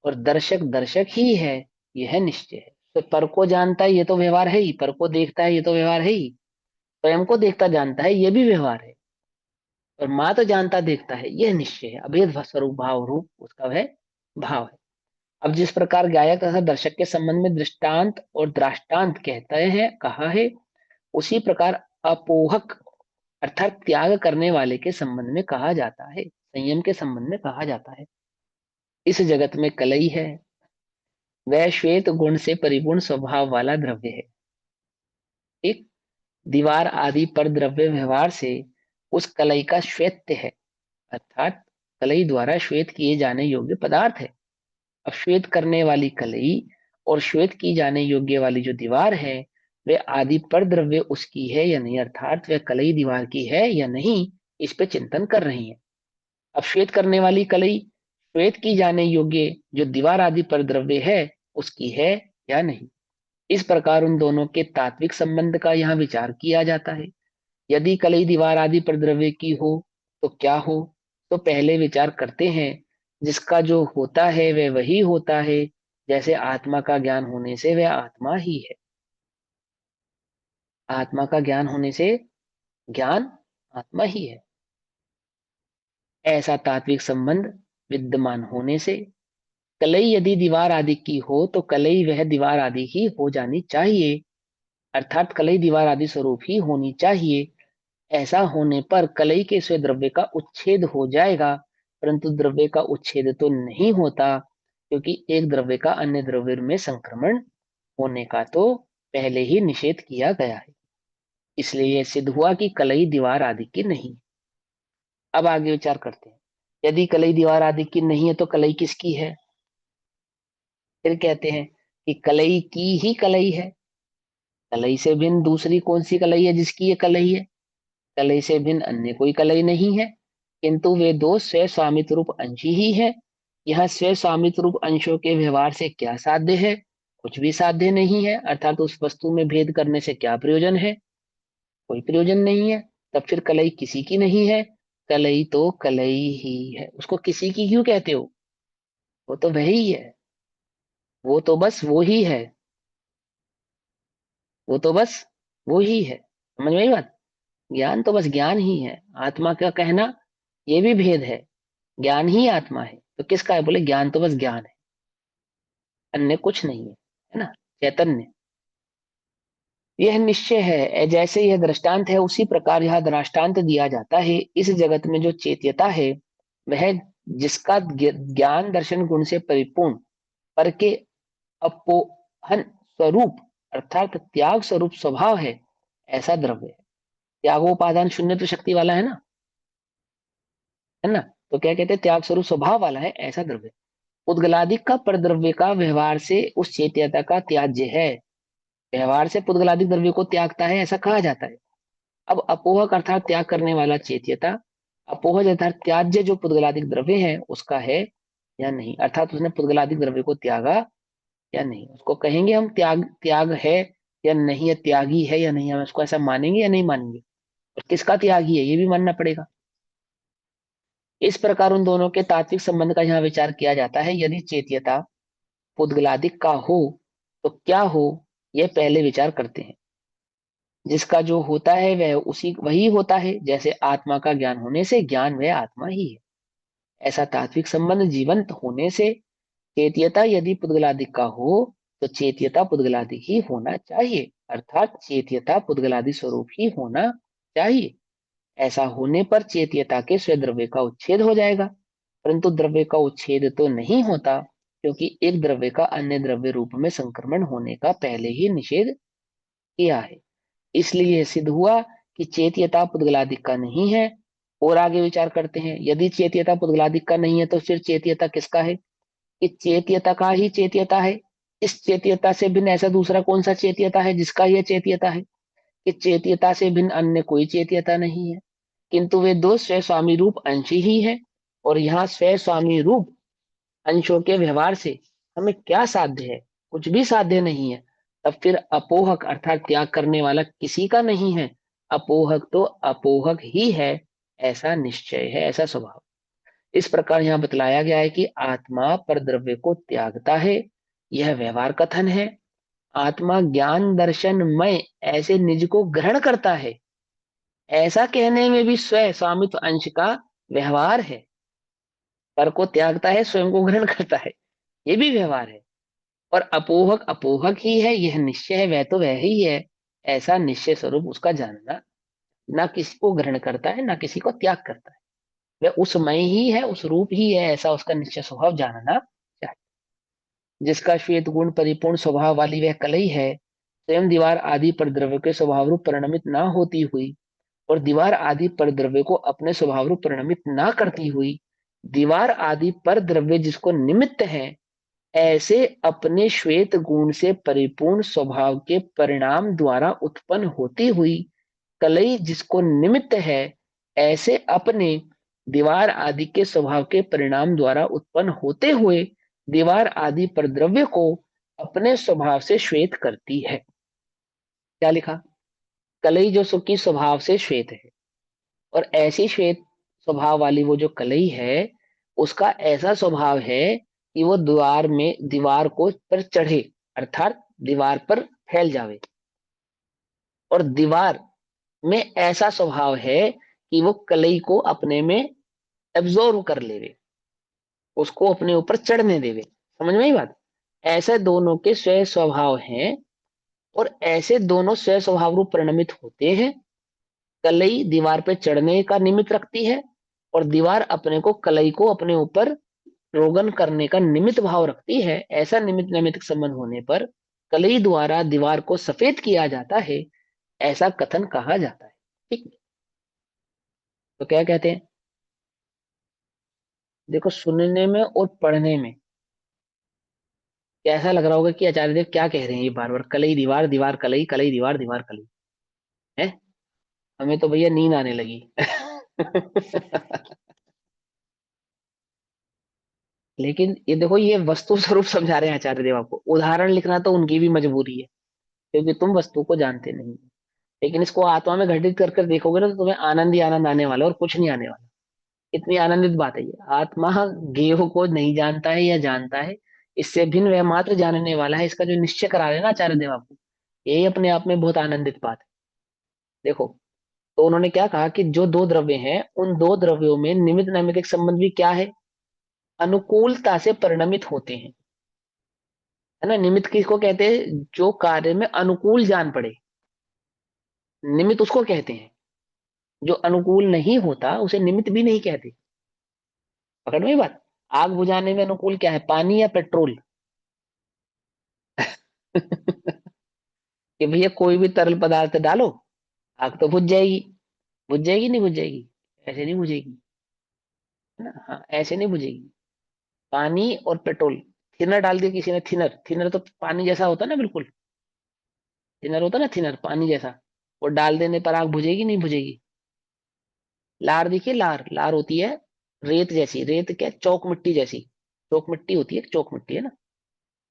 और दर्शक दर्शक ही है, यह निश्चय है। तो पर को जानता है, ये तो व्यवहार है ही। पर को देखता है, ये तो व्यवहार है ही। स्वयं को देखता जानता है, ये भी व्यवहार है। और मात्र जानता देखता है, यह निश्चय है। अभेद स्वरूप भाव रूप उसका वह भाव है। अब जिस प्रकार गायक तथा दर्शक के संबंध में दृष्टांत और दृष्टांत कहते हैं, कहा है, उसी प्रकार अपोहक अर्थात त्याग करने वाले के संबंध में कहा जाता है, संयम के संबंध में कहा जाता है। इस जगत में कलई है, वह श्वेत गुण से परिपूर्ण स्वभाव वाला द्रव्य है। एक दीवार आदि पर द्रव्य व्यवहार से उस कलई का श्वेत्य है, अर्थात कलई द्वारा श्वेत किए जाने योग्य पदार्थ है। अब श्वेत करने वाली कलई और श्वेत की जाने योग्य वाली जो दीवार है, वे आदि पर द्रव्य उसकी है या नहीं, अर्थात वह कलई दीवार की है या नहीं, इस पे चिंतन कर रही है। अब श्वेत करने वाली कलई श्वेत की जाने योग्य जो दीवार आदि पर द्रव्य है उसकी है या नहीं। इस प्रकार उन दोनों के तात्विक संबंध का यहाँ विचार किया जाता है। यदि कलई दीवार आदि पर द्रव्य की हो तो क्या हो, तो पहले विचार करते हैं। जिसका जो होता है वह वही होता है, जैसे आत्मा का ज्ञान होने से वह आत्मा ही है। आत्मा का ज्ञान होने से ज्ञान आत्मा ही है, ऐसा तात्विक संबंध विद्यमान होने से कलई यदि दीवार आदि की हो तो कलई वह दीवार आदि ही हो जानी चाहिए, अर्थात कलई दीवार आदि स्वरूप ही होनी चाहिए। ऐसा होने पर कलई के स्व द्रव्य का उच्छेद हो जाएगा, परंतु द्रव्य का उच्छेद तो नहीं होता, क्योंकि एक द्रव्य का अन्य द्रव्य में संक्रमण होने का तो पहले ही निषेध किया गया है। इसलिए यह सिद्ध हुआ कि कलई दीवार आदि की नहीं। अब आगे विचार करते हैं। यदि कलई दीवार आदि की नहीं है तो कलई किसकी है। फिर कहते हैं कि कलई की ही कलई है, कलई से भिन्न दूसरी कौन सी कलई है जिसकी ये कलई है? कलई से भिन्न अन्य कोई कलई नहीं है, किंतु वे दो स्व स्वामित्व रूप अंश ही है। यह स्व स्वामित्व रूप अंशों के व्यवहार से क्या साध्य है? कुछ भी साध्य नहीं है, अर्थात उस वस्तु में भेद करने से क्या प्रयोजन है? कोई प्रयोजन नहीं है। तब फिर कलई किसी की नहीं है, कलई तो कलई ही है। उसको किसी की क्यों कहते हो? वो तो वही है, वो तो बस वो ही है, वो तो बस वो ही है। समझ में आई बात? ज्ञान तो बस ज्ञान ही है। आत्मा का कहना ये भी भेद है, ज्ञान ही आत्मा है तो किसका है? बोले ज्ञान तो बस ज्ञान है, अन्य कुछ नहीं है ना? चैतन्य, यह निश्चय है। जैसे यह दृष्टांत है उसी प्रकार यह दृष्टांत दिया जाता है। इस जगत में जो चेत्यता है वह जिसका ज्ञान दर्शन गुण से परिपूर्ण पर के अपोहन स्वरूप अर्थात त्याग स्वरूप स्वभाव है, ऐसा द्रव्य है। त्यागोपादान शून्य तो शक्ति वाला है ना, है ना? तो क्या कहते हैं? त्याग स्वरूप स्वभाव वाला है ऐसा द्रव्य। पुद्गलादिक का परद्रव्य का व्यवहार से उस चेत्यता का त्याज्य है। व्यवहार से पुद्गलादिक द्रव्य को त्यागता है ऐसा कहा जाता है। अब अपोहक अर्थात त्याग करने वाला चेत्यता, अपोहज अर्थात त्याज्य जो पुद्गलादिक द्रव्य है उसका है या नहीं, अर्थात उसने पुद्गलादिक द्रव्य को त्यागा या नहीं, उसको कहेंगे हम त्याग, त्याग है या नहीं, या त्यागी है या नहीं, हम उसको ऐसा मानेंगे या नहीं मानेंगे? और किसका त्यागी है ये भी मानना पड़ेगा। इस प्रकार उन दोनों के तात्विक संबंध का यहाँ विचार किया जाता है। यदि चेत्यता पुद्गलादिक का हो तो क्या हो, यह पहले विचार करते हैं। जिसका जो होता है वह उसी वही होता है, जैसे आत्मा का ज्ञान होने से ज्ञान वह आत्मा ही है, ऐसा तात्विक संबंध जीवंत होने से चेत्यता यदि पुद्गलादिक का हो तो चेत्यता पुद्गलादिक ही होना चाहिए, अर्थात चेत्यता पुद्गलादि स्वरूप ही होना चाहिए। ऐसा होने पर चेत्यता के स्वद्रव्य का उच्छेद हो जाएगा, परंतु द्रव्य का उच्छेद तो नहीं होता, क्योंकि एक द्रव्य का अन्य द्रव्य रूप में संक्रमण होने का पहले ही निषेध किया है। इसलिए सिद्ध हुआ कि चेत्यता पुद्गलादिक का नहीं है। और आगे विचार करते हैं, यदि चेत्यता पुद्गलादिक का नहीं है तो फिर चेत्यता किसका है? कि चेत्यता का ही चेत्यता है। इस चेत्यता से भिन्न ऐसा दूसरा कौन सा चेत्यता है जिसका यह चेत्यता है? कि चेत्यता से भिन्न अन्य कोई चेत्यता नहीं है, किंतु वे दो स्व स्वामी रूप अंश ही है। और यहाँ स्व स्वामी रूप अंशों के व्यवहार से हमें क्या साध्य है? कुछ भी साध्य नहीं है। तब फिर अपोहक अर्थात त्याग करने वाला किसी का नहीं है, अपोहक तो अपोहक ही है, ऐसा निश्चय है, ऐसा स्वभाव। इस प्रकार यहाँ बतलाया गया है कि आत्मा पर द्रव्य को त्यागता है, यह व्यवहार कथन है। आत्मा ज्ञान दर्शनमय ऐसे निज को ग्रहण करता है, ऐसा कहने में भी स्व स्वामित्व अंश का व्यवहार है। पर को त्यागता है, स्वयं को ग्रहण करता है, ये भी व्यवहार है। और अपोहक अपोहक ही है, यह निश्चय है, वह तो वह ही है, ऐसा निश्चय स्वरूप उसका जानना। ना किसी को ग्रहण करता है ना किसी को त्याग करता है, वह उसमय ही है, उस रूप ही है, ऐसा उसका निश्चय स्वभाव जानना चाहिए। जिसका श्वेत गुण परिपूर्ण स्वभाव वाली वह कलई है, स्वयं दीवार आदि पर द्रव्य के स्वभाव रूप परिणमित ना होती हुई और दीवार आदि पर द्रव्य को अपने स्वभाव रूप परिणमित ना करती हुई, दीवार आदि पर द्रव्य जिसको निमित्त है, ऐसे अपने श्वेत गुण से परिपूर्ण स्वभाव के परिणाम द्वारा उत्पन्न होती हुई कलई जिसको निमित्त है, ऐसे अपने दीवार आदि के स्वभाव के परिणाम द्वारा उत्पन्न होते हुए दीवार आदि पर द्रव्य को अपने स्वभाव से श्वेत करती है। क्या लिखा? कलई जो सुखी स्वभाव से श्वेत है, और ऐसी श्वेत स्वभाव वाली वो जो कलई है उसका ऐसा स्वभाव है कि वो द्वार में दीवार को पर चढ़े, अर्थात दीवार पर फैल जावे। और दीवार में ऐसा स्वभाव है कि वो कलई को अपने में एब्जॉर्व कर लेवे, उसको अपने ऊपर चढ़ने देवे। समझ में आई बात? ऐसे दोनों के स्व स्वभाव हैं, और ऐसे दोनों स्व स्वभाव रूप परिणमित होते हैं। कलई दीवार पे चढ़ने का निमित्त रखती है, और दीवार अपने को कलई को अपने ऊपर रोगन करने का निमित्त भाव रखती है। ऐसा निमित्त नैमित्तिक संबंध होने पर कलई द्वारा दीवार को सफेद किया जाता है, ऐसा कथन कहा जाता है। ठीक। तो क्या कहते हैं? देखो, सुनने में और पढ़ने में कैसा लग रहा होगा कि आचार्य देव क्या कह रहे हैं ये बार बार, कलई दीवार, दीवार कलई, कलई दीवार, दीवार कलई। है, हमें तो भैया नींद आने लगी। लेकिन ये देखो, ये वस्तु स्वरूप समझा रहे हैं आचार्य देव आपको, उदाहरण लिखना तो उनकी भी मजबूरी है, क्योंकि तुम वस्तु को जानते नहीं हो। लेकिन इसको आत्मा में घटित कर कर देखोगे ना, तो तुम्हें आनंद ही आनंद आने वाला है, और कुछ नहीं आने वाला। इतनी आनंदित बात है ये। आत्मा गेह को नहीं जानता है या जानता है, इससे भिन्न वह मात्र जानने वाला है, इसका जो निश्चय करा रहे हैं ना आचार्य देव आपको, यही अपने आप में बहुत आनंदित बात है। देखो, तो उन्होंने क्या कहा कि जो दो द्रव्य हैं, उन दो द्रव्यों में निमित्त नैमित्तिक संबंध भी क्या है, अनुकूलता से परिणमित होते हैं। है ना, निमित्त किसको कहते हैं, जो कार्य में अनुकूल जान पड़े, निमित्त उसको कहते हैं। जो अनुकूल नहीं होता उसे निमित्त भी नहीं कहते। पकड़ में ये बात। आग बुझाने में अनुकूल क्या है, पानी या पेट्रोल? कि भैया कोई भी तरल पदार्थ डालो, आग तो बुझ जाएगी। बुझ जाएगी, नहीं बुझ जाएगी? ऐसे नहीं बुझेगी। है ना, हाँ, ऐसे नहीं बुझेगी। पानी और पेट्रोल, थिनर डाल दिया किसी ने, थिनर, थिनर तो पानी जैसा होता है ना, बिल्कुल थिनर होता है ना, थिनर पानी जैसा। वो डाल देने पर आग बुझेगी, नहीं बुझेगी? लार देखिए, लार, लार होती है रेत जैसी, रेत क्या, चौक मिट्टी जैसी। चौक मिट्टी होती है, चौक मिट्टी है ना,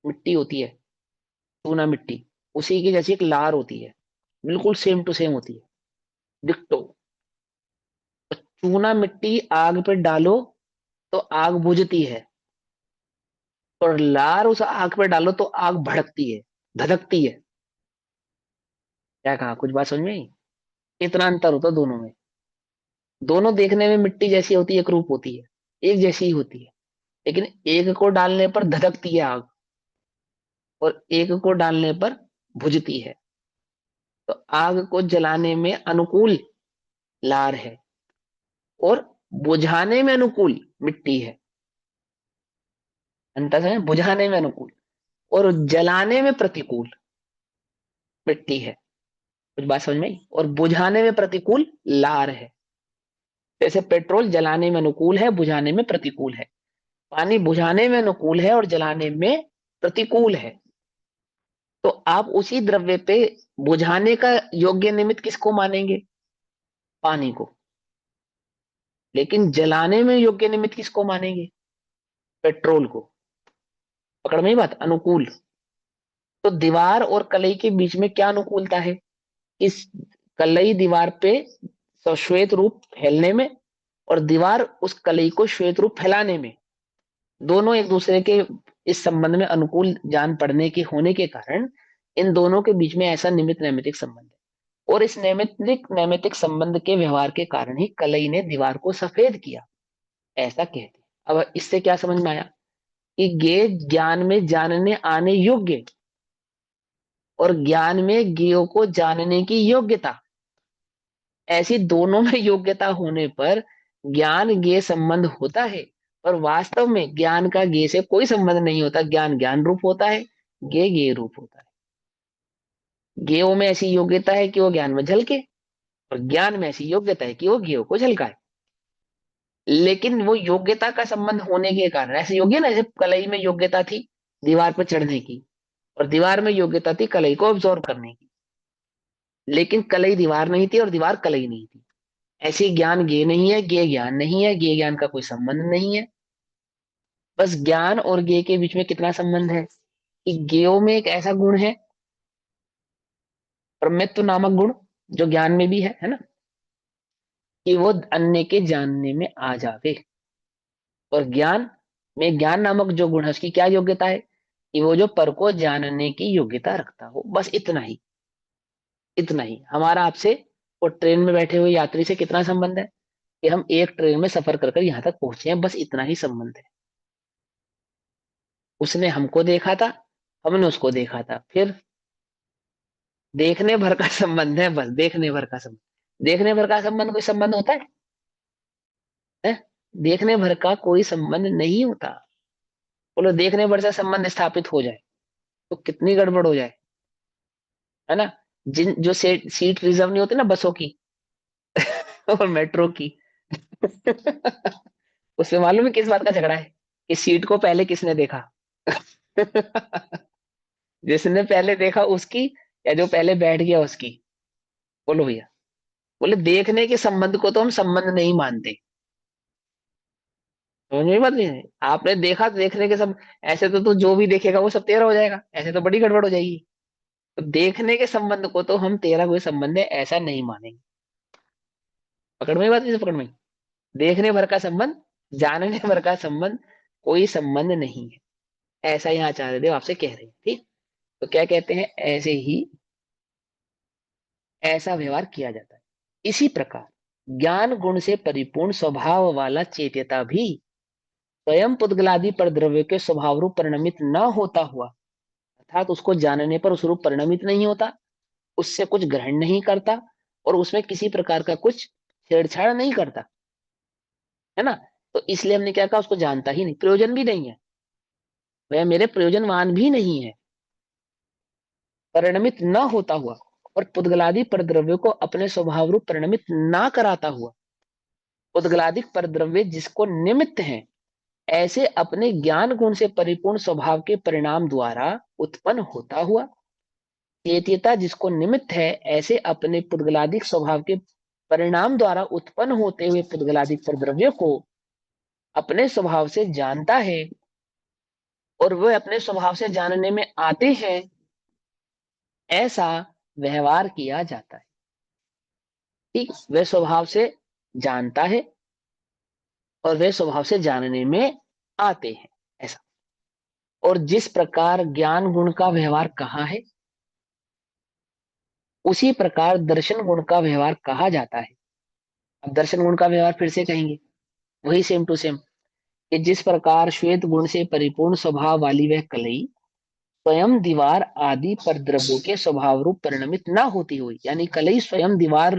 मिट्टी होती है, चूना मिट्टी, उसी की जैसी एक लार होती है, बिल्कुल सेम टू सेम होती है, डिक्टो। चूना मिट्टी आग पे डालो तो आग बुझती है, और लार उस आग पे डालो तो आग भड़कती है, धधकती है। क्या कहा, कुछ बात समझ में आई? इतना अंतर होता है दोनों में। दोनों देखने में मिट्टी जैसी होती है, एक रूप होती है, एक जैसी ही होती है, लेकिन एक को डालने पर धधकती है आग, और एक को डालने पर बुझती है। तो आग को जलाने में अनुकूल लार है, और बुझाने में अनुकूल मिट्टी है। अंतर है, बुझाने में अनुकूल और जलाने में प्रतिकूल मिट्टी है। कुछ बात समझ में आई? और बुझाने में प्रतिकूल लार है। जैसे पेट्रोल जलाने में अनुकूल है, बुझाने में प्रतिकूल है। पानी बुझाने में अनुकूल है और जलाने में प्रतिकूल है। तो आप उसी द्रव्य पे बुझाने का योग्य निमित्त किसको मानेंगे, पानी को। लेकिन जलाने में योग्य निमित्त किसको मानेंगे, पेट्रोल को। पकड़ में ही बात, अनुकूल। तो दीवार और कलई के बीच में क्या अनुकूलता है, इस कलई दीवार पे श्वेत रूप फैलने में, और दीवार उस कलई को श्वेत रूप फैलाने में, दोनों एक दूसरे के इस संबंध में अनुकूल जान पड़ने के होने के कारण इन दोनों के बीच में ऐसा निमित्त नैमित्तिक संबंध है। और इस नैमित्तिक नैमित्तिक संबंध के व्यवहार के कारण ही कलई ने दीवार को सफेद किया, ऐसा कहते हैं। अब इससे क्या समझ में आया, कि गे ज्ञान में जानने आने योग्य, और ज्ञान में ज्ञेय को जानने की योग्यता, ऐसी दोनों में योग्यता होने पर ज्ञान ज्ञेय संबंध होता है। पर वास्तव में ज्ञान का ज्ञेय से कोई संबंध नहीं होता, ज्ञान ज्ञान रूप होता है, ज्ञेय ज्ञेय रूप होता है। ज्ञेयों में ऐसी योग्यता है कि वो ज्ञान में झलके, और ज्ञान में ऐसी योग्यता है कि वो ज्ञेय को झलकाए। लेकिन वो योग्यता का संबंध होने के कारण ऐसे योग्य ना, जैसे कलई में योग्यता थी दीवार पर चढ़ने की, और दीवार में योग्यता थी कलई को ऑब्जॉर्व करने की, लेकिन कलई दीवार नहीं थी और दीवार कलई नहीं थी। ऐसी ज्ञान ज्ञेय नहीं है, ज्ञेय ज्ञान नहीं है, ज्ञेय ज्ञान का कोई संबंध नहीं है। बस ज्ञान और ज्ञेय के बीच में कितना संबंध है, कि ज्ञेयों में एक ऐसा गुण है, प्रमेत्व नामक गुण, जो ज्ञान में भी है ना, कि वो अन्य के जानने में आ जावे। और ज्ञान में ज्ञान नामक जो गुण है, उसकी क्या योग्यता है, कि वो जो पर को जानने की योग्यता रखता हो। बस इतना ही, इतना ही हमारा आपसे और ट्रेन में बैठे हुए यात्री से कितना संबंध है, कि हम एक ट्रेन में सफर कर कर यहाँ तक पहुंचे हैं, बस इतना ही संबंध है। उसने हमको देखा था, हमने उसको देखा था, फिर देखने भर का संबंध है, बस देखने भर का संबंध। देखने भर का संबंध कोई संबंध होता है? देखने भर का कोई संबंध नहीं होता। बोलो देखने भर से संबंध स्थापित हो जाए तो कितनी गड़बड़ हो जाए। है ना, जिन जो सीट रिजर्व नहीं होती ना बसों की और मेट्रो की, उसमें मालूम है किस बात का झगड़ा है, कि सीट को पहले किसने देखा। जिसने पहले देखा उसकी, या जो पहले बैठ गया उसकी? बोलो भैया। बोले देखने के संबंध को तो हम संबंध नहीं मानते। समझ में बात नहीं है? आपने देखा तो देखने के सब, ऐसे तो जो भी देखेगा वो सब तेरा हो जाएगा, ऐसे तो बड़ी गड़बड़ हो जाएगी। तो देखने के संबंध को तो हम तेरा कोई संबंध है ऐसा नहीं मानेंगे। पकड़ में बात नहीं, पकड़ में। देखने भर का संबंध, जानने भर का संबंध, कोई संबंध नहीं है, ऐसा यहाँ आचार्य देव आपसे कह रहे हैं। ठीक। तो क्या कहते हैं, ऐसे ही ऐसा व्यवहार किया जाता है। इसी प्रकार ज्ञान गुण से परिपूर्ण स्वभाव वाला चेत्यता भी स्वयं पुद्गलादि पर द्रव्य के स्वभाव रूप परिणमित न होता हुआ, अर्थात उसको जानने पर उस रूप परिणमित नहीं होता, उससे कुछ ग्रहण नहीं करता, और उसमें किसी प्रकार का कुछ छेड़छाड़ नहीं करता, है ना। तो इसलिए हमने क्या कहा, उसको जानता ही नहीं, प्रयोजन भी नहीं है, वह मेरे प्रयोजनवान भी नहीं है, परिणमित न होता हुआ, और पुद्गलादि परद्रव्य को अपने स्वभाव रूप परिणमित ना कराता हुआ, पुद्गलादिक परद्रव्य जिसको निमित्त है, ऐसे अपने ज्ञान गुण से परिपूर्ण स्वभाव के परिणाम द्वारा उत्पन्न होता हुआ, चेत्यता जिसको निमित्त है, ऐसे अपने पुद्गलादिक स्वभाव के परिणाम द्वारा उत्पन्न होते हुए पुद्गलादिक परद्रव्य को अपने स्वभाव से जानता है, और वह अपने स्वभाव से जानने में आते हैं, ऐसा व्यवहार किया जाता है। ठीक, वह स्वभाव से जानता है और वे स्वभाव से जानने में आते हैं, ऐसा। और जिस प्रकार ज्ञान गुण का व्यवहार कहा है, उसी प्रकार दर्शन गुण का व्यवहार कहा जाता है। अब दर्शन गुण का व्यवहार फिर से कहेंगे, वही सेम टू सेम, कि जिस प्रकार श्वेत गुण से परिपूर्ण स्वभाव वाली वह कलई स्वयं दीवार आदि पर द्रव्यों के स्वभाव रूप परिणमित ना होती हुई, यानी कलई स्वयं दीवार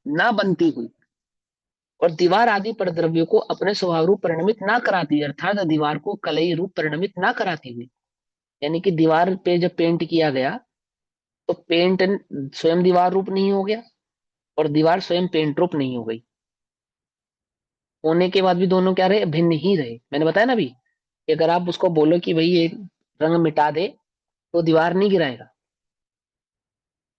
ना बनती हुई और दीवार आदि पर द्रव्यों को अपने स्वभाव रूप परिणमित ना कराती, अर्थात दीवार को कलई रूप परिणमित ना कराती हुई, यानी कि दीवार पे जब पेंट किया गया तो पेंट स्वयं दीवार रूप नहीं हो गया, और दीवार स्वयं पेंट रूप नहीं हो गई, होने के बाद भी दोनों क्या रहे, भिन्न ही रहे। मैंने बताया ना अभी कि अगर आप उसको बोलो कि भाई ये रंग मिटा दे, तो दीवार नहीं गिराएगा।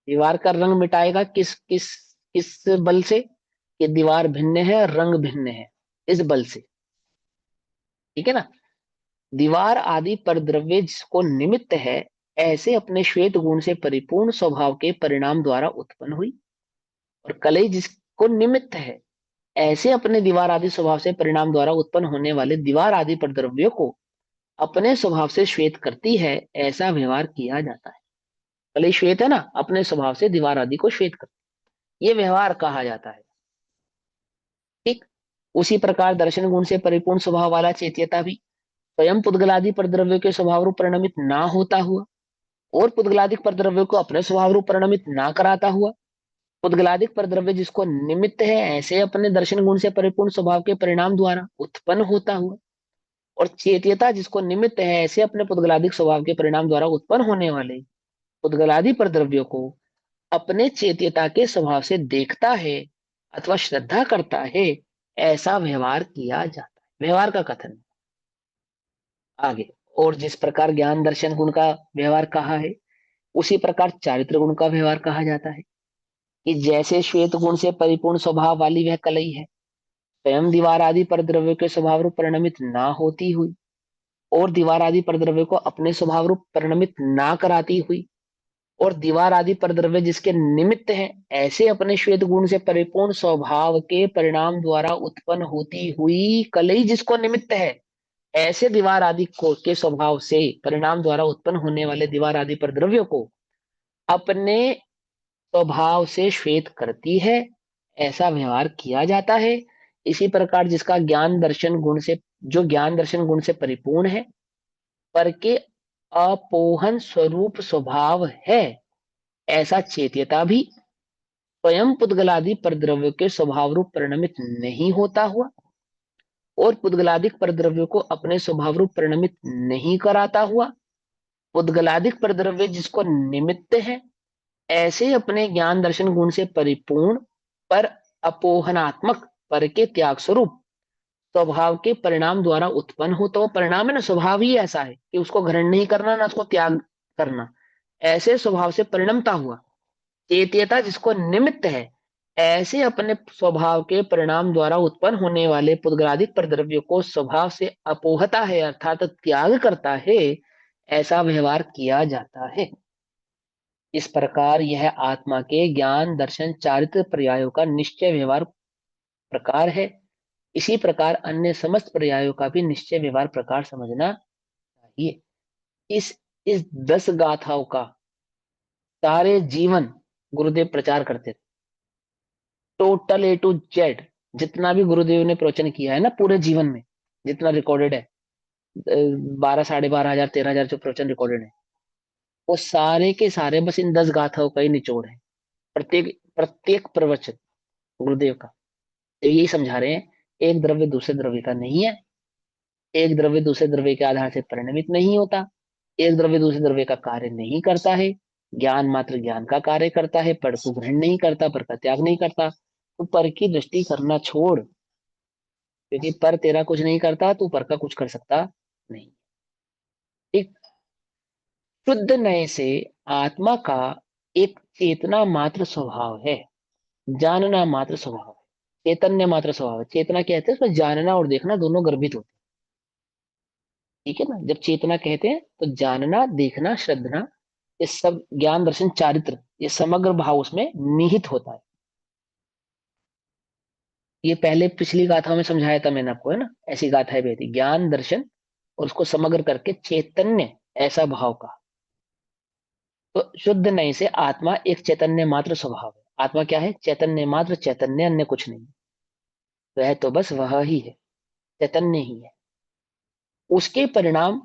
दीवार का रंग मिटाएगा किस किस किस बल से, कि दीवार भिन्न है, रंग भिन्न है, इस बल से। ठीक है ना। दीवार आदि पर द्रव्य जिसको निमित्त है, ऐसे अपने श्वेत गुण से परिपूर्ण स्वभाव के परिणाम द्वारा उत्पन्न हुई, और कलई जिसको निमित्त है, ऐसे अपने दीवार आदि स्वभाव से परिणाम द्वारा उत्पन्न होने वाले दीवार आदि पर द्रव्यों को अपने स्वभाव से श्वेत करती है, ऐसा व्यवहार किया जाता है। कलई श्वेत है ना, अपने स्वभाव से दीवार आदि को श्वेत करती, ये व्यवहार कहा जाता है। ठीक। उसी प्रकार दर्शन गुण से परिपूर्ण स्वभाव वाला चेत्यता भी स्वयं पुद्गलादि पर द्रव्य के स्वभाव रूप परिणमित ना होता हुआ, और पुद्गलादिक परद्रव्य को अपने स्वभाव रूप परिणमित ना कराता हुआ, पुद्गलादिक परद्रव्य जिसको निमित्त है, ऐसे अपने दर्शन गुण से परिपूर्ण स्वभाव के परिणाम द्वारा उत्पन्न होता हुआ, और चेत्यता जिसको निमित्त है, ऐसे अपने पुद्गलादिक स्वभाव के परिणाम द्वारा उत्पन्न होने वाले पुद्गलादि परद्रव्यों को अपने चेत्यता के स्वभाव से देखता है अथवा श्रद्धा करता है, ऐसा व्यवहार किया जाता है। व्यवहार का कथन आगे। और जिस प्रकार ज्ञान दर्शन गुण का व्यवहार कहा है, उसी प्रकार चारित्र गुण का व्यवहार कहा जाता है, कि जैसे श्वेत गुण से परिपूर्ण स्वभाव वाली वह कलई है, स्वयं दीवार आदि पर द्रव्य के स्वभाव रूप परिणमित ना होती हुई, और दीवार आदि पर द्रव्य को अपने स्वभाव रूप परिणमित ना कराती हुई, और दीवार आदि पर द्रव्य जिसके निमित्त है, ऐसे अपने श्वेत गुण से परिपूर्ण स्वभाव के परिणाम द्वारा उत्पन्न होती हुई कलई जिसको निमित्त है, ऐसे दीवार आदि को के स्वभाव से परिणाम द्वारा उत्पन्न होने वाले दीवार आदि पर द्रव्यों को अपने स्वभाव से श्वेत करती है, ऐसा व्यवहार किया जाता है। इसी प्रकार जिसका ज्ञान दर्शन गुण से, जो ज्ञान दर्शन गुण से परिपूर्ण है, पर के अपोहन स्वरूप स्वभाव है, ऐसा चेत्यता भी स्वयं पुद्गलादि परद्रव्य के स्वभाव रूप परिणमित नहीं होता हुआ, और पुद्गलादिक परद्रव्यों को अपने स्वभाव रूप परिणमित नहीं कराता हुआ, पुद्गलादिक परद्रव्य जिसको निमित्त है, ऐसे अपने ज्ञान दर्शन गुण से परिपूर्ण पर अपोहनात्मक पर के त्याग स्वरूप स्वभाव के परिणाम द्वारा उत्पन्न हो, तो वो परिणाम है ना, स्वभाव ही ऐसा है कि उसको ग्रहण नहीं करना ना उसको त्याग करना, ऐसे स्वभाव से परिणमता हुआ। चेत्यता जिसको निमित्त है, ऐसे अपने स्वभाव के परिणाम द्वारा उत्पन्न होने वाले पुद्गलादिक प्रद्रव्यों को स्वभाव से अपोहता है, अर्थात त्याग करता है, ऐसा व्यवहार किया जाता है। इस प्रकार यह आत्मा के ज्ञान दर्शन चारित्र पर्यायों का निश्चय व्यवहार प्रकार है। इसी प्रकार अन्य समस्त पर्यायों का भी निश्चय व्यवहार प्रकार समझना चाहिए। इस 10 गाथाओं का सारे जीवन गुरुदेव प्रचार करते थे, टोटल A to Z। जितना भी गुरुदेव ने प्रवचन किया है ना पूरे जीवन में, जितना रिकॉर्डेड है, 12, 12,500, 13,000 जो प्रवचन रिकॉर्डेड है, वो सारे के सारे बस इन 10 गाथाओं का ही निचोड़ है। प्रत्येक प्रत्येक प्रवचन गुरुदेव का तो यही समझा रहे हैं, एक द्रव्य दूसरे द्रव्य का नहीं है, एक द्रव्य दूसरे द्रव्य के आधार से परिणमित नहीं होता, एक द्रव्य दूसरे द्रव्य का कार्य नहीं करता है, ज्ञान मात्र ज्ञान का कार्य करता है, पर को ग्रहण नहीं करता, पर का त्याग नहीं करता। तो पर की दृष्टि करना छोड़, क्योंकि पर तेरा कुछ नहीं करता, तू पर का कुछ कर सकता नहीं। एक शुद्ध नय से आत्मा का एक चेतना मात्र स्वभाव है, जानना मात्र स्वभाव है, चैतन्य मात्र स्वभाव है। चेतना कहते हैं उसमें जानना और देखना दोनों गर्भित होते हैं। ठीक है ना, जब चेतना कहते हैं तो जानना देखना श्रद्धना, ये सब ज्ञान दर्शन चारित्र, ये समग्र भाव उसमें निहित होता है। ये पहले पिछली गाथा में समझाया था मैंने आपको, है ना, ऐसी गाथाएं भी थी, ज्ञान दर्शन और उसको समग्र करके चैतन्य ऐसा भाव का। तो शुद्ध नहीं से आत्मा एक चैतन्य मात्र स्वभाव है। आत्मा क्या है? चैतन्य मात्र, चैतन्य, अन्य कुछ नहीं। वह तो बस वह ही है, चैतन्य ही है। उसके परिणाम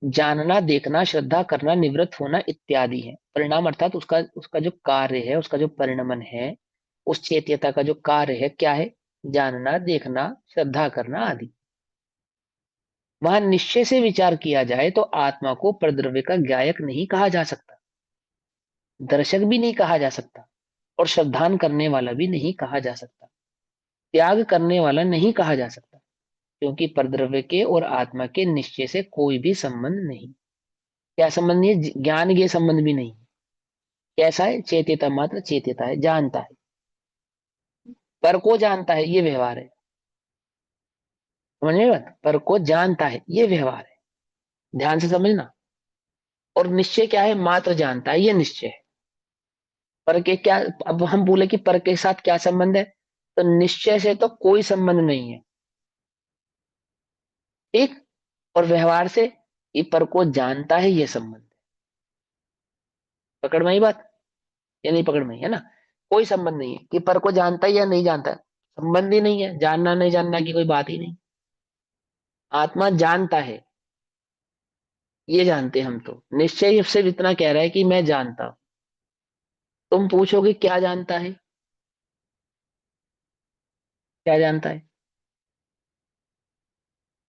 जानना देखना श्रद्धा करना निवृत्त होना इत्यादि है। परिणाम अर्थात उसका उसका जो कार्य है, उसका जो परिणमन है, उस चेत्यता का जो कार्य है क्या है? जानना देखना श्रद्धा करना आदि। वहां निश्चय से विचार किया जाए तो आत्मा को प्रद्रव्य का ज्ञायक नहीं कहा जा सकता, दर्शक भी नहीं कहा जा सकता, और श्रद्धान करने वाला भी नहीं कहा जा सकता, त्याग करने वाला नहीं कहा जा सकता, क्योंकि प्रद्रव्य के और आत्मा के निश्चय से कोई भी संबंध नहीं। क्या संबंध नहीं है? ज्ञान के संबंध भी नहीं। कैसा है? चेत्यता मात्र चेत्यता है, जानता है, पर को जानता है, ये व्यवहार है। समझ में बात? पर को जानता है, ये व्यवहार है, ध्यान से समझना। और निश्चय क्या है? मात्र जानता है, ये निश्चय है। पर के क्या, अब हम बोले कि पर के साथ क्या संबंध है, तो निश्चय से तो कोई संबंध नहीं है, ठीक। और व्यवहार से ये पर को जानता है, ये संबंध है। पकड़ में आई बात? या नहीं पकड़ में आई, है ना? कोई संबंध नहीं है कि पर को जानता है या नहीं जानता है, संबंध ही नहीं है, जानना नहीं जानना की कोई बात ही नहीं। आत्मा जानता है, ये जानते हैं हम तो, निश्चय से इतना कह रहा है कि मैं जानता हूं। तुम पूछोगे क्या जानता है? क्या जानता है?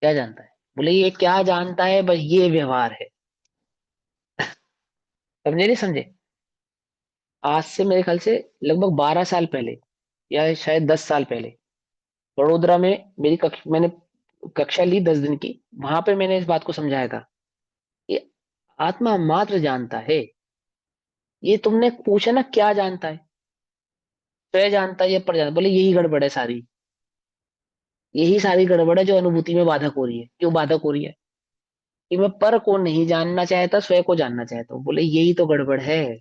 क्या जानता है? बोले ये क्या जानता है? बस ये व्यवहार है। समझे नहीं समझे? आज से मेरे ख्याल से लगभग 12 साल पहले, या शायद 10 साल पहले, वडोदरा में मैंने कक्षा ली 10 दिन की। वहां पे मैंने इस बात को समझाया था, ये आत्मा मात्र जानता है। ये तुमने पूछा ना क्या जानता है, स्वयं जानता है या पर जानता, बोले यही गड़बड़ है सारी। यही सारी गड़बड़ है जो अनुभूति में बाधक हो रही है। क्यों बाधक हो रही है? कि मैं पर को नहीं जानना चाहता, स्वयं को जानना चाहता हूँ। बोले यही तो गड़बड़ है।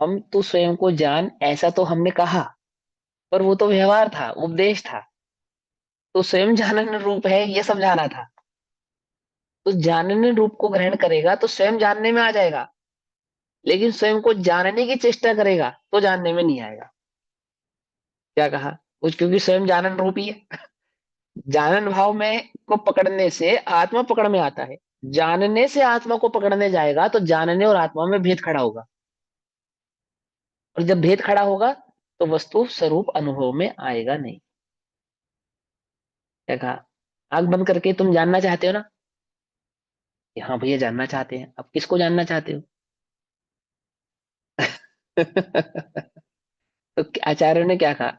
हम तो स्वयं को जान, ऐसा तो हमने कहा, पर वो तो व्यवहार था, उपदेश था। तो स्वयं जानन रूप है, ये समझाना था। तो जानने रूप को ग्रहण करेगा तो स्वयं जानने में आ जाएगा, लेकिन स्वयं को जानने की चेष्टा करेगा तो जानने में नहीं आएगा। क्या कहा? कुछ, क्योंकि स्वयं जानन रूप ही है। जानन भाव में को पकड़ने से आत्मा पकड़ में आता है, जानने से आत्मा को पकड़ने जाएगा तो जानने और आत्मा में भेद खड़ा होगा, और जब भेद खड़ा होगा तो वस्तु स्वरूप अनुभव में आएगा नहीं। क्या कहा? आंख बंद करके तुम जानना चाहते हो ना कि हाँ भैया जानना चाहते हैं, अब किसको जानना चाहते हो? तो आचार्य ने क्या कहा?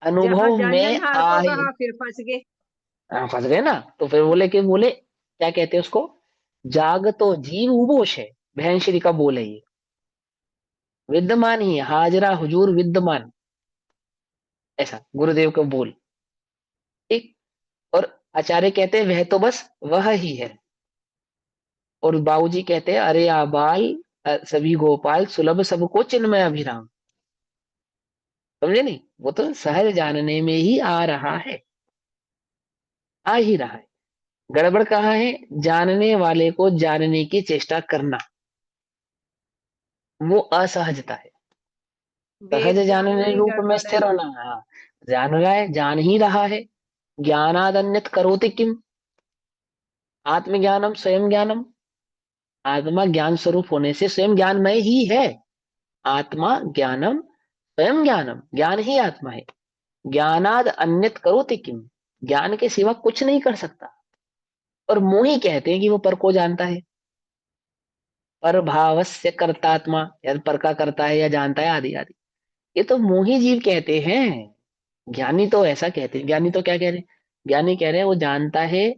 जहां अनुभव में जाननहार को आए। कहा फिर फंस गए। हाँ, फंस गए ना। तो फिर बोले क्या कहते हैं उसको, जाग तो जीव उबोश है। बहन श्री का बोल है ये, विद्यमान ही है, हाजरा हुजूर विद्यमान, ऐसा गुरुदेव का बोल। ठीक। और आचार्य कहते हैं वह तो बस वह ही है। और बाबूजी कहते हैं अरे आबाल, सभी गोपाल सुलभ सबको चिन्मय अभिराम। समझे नहीं, वो तो सहज जानने में ही आ रहा है, आ ही रहा है। गड़बड़ कहाँ है, जानने वाले को जानने की चेष्टा करना, वो असहजता है। सहज वेद जानने जानने रूप में गड़बड़ है। स्थिर होना। हाँ, जान रहा है, जान ही रहा है। ज्ञानाद अन्यत करोति किम, आत्मज्ञानम स्वयं ज्ञानम। आत्मा ज्ञान स्वरूप होने से स्वयं ज्ञानमय ही है। आत्मा ज्ञानम स्वयं ज्ञानम, ज्ञान ही आत्मा है। ज्ञानाद अन्यत करोति किम, ज्ञान के सिवा कुछ नहीं कर सकता। और मोही कहते हैं कि वो पर को जानता है। पर भावस्य कर्तात्मा, या पर का करता है या जानता है, आदि आदि। ये तो मोही जीव कहते हैं। ज्ञानी तो ऐसा कहते हैं। ज्ञानी तो क्या कह रहे हैं, ज्ञानी कह रहे हैं वो जानता है,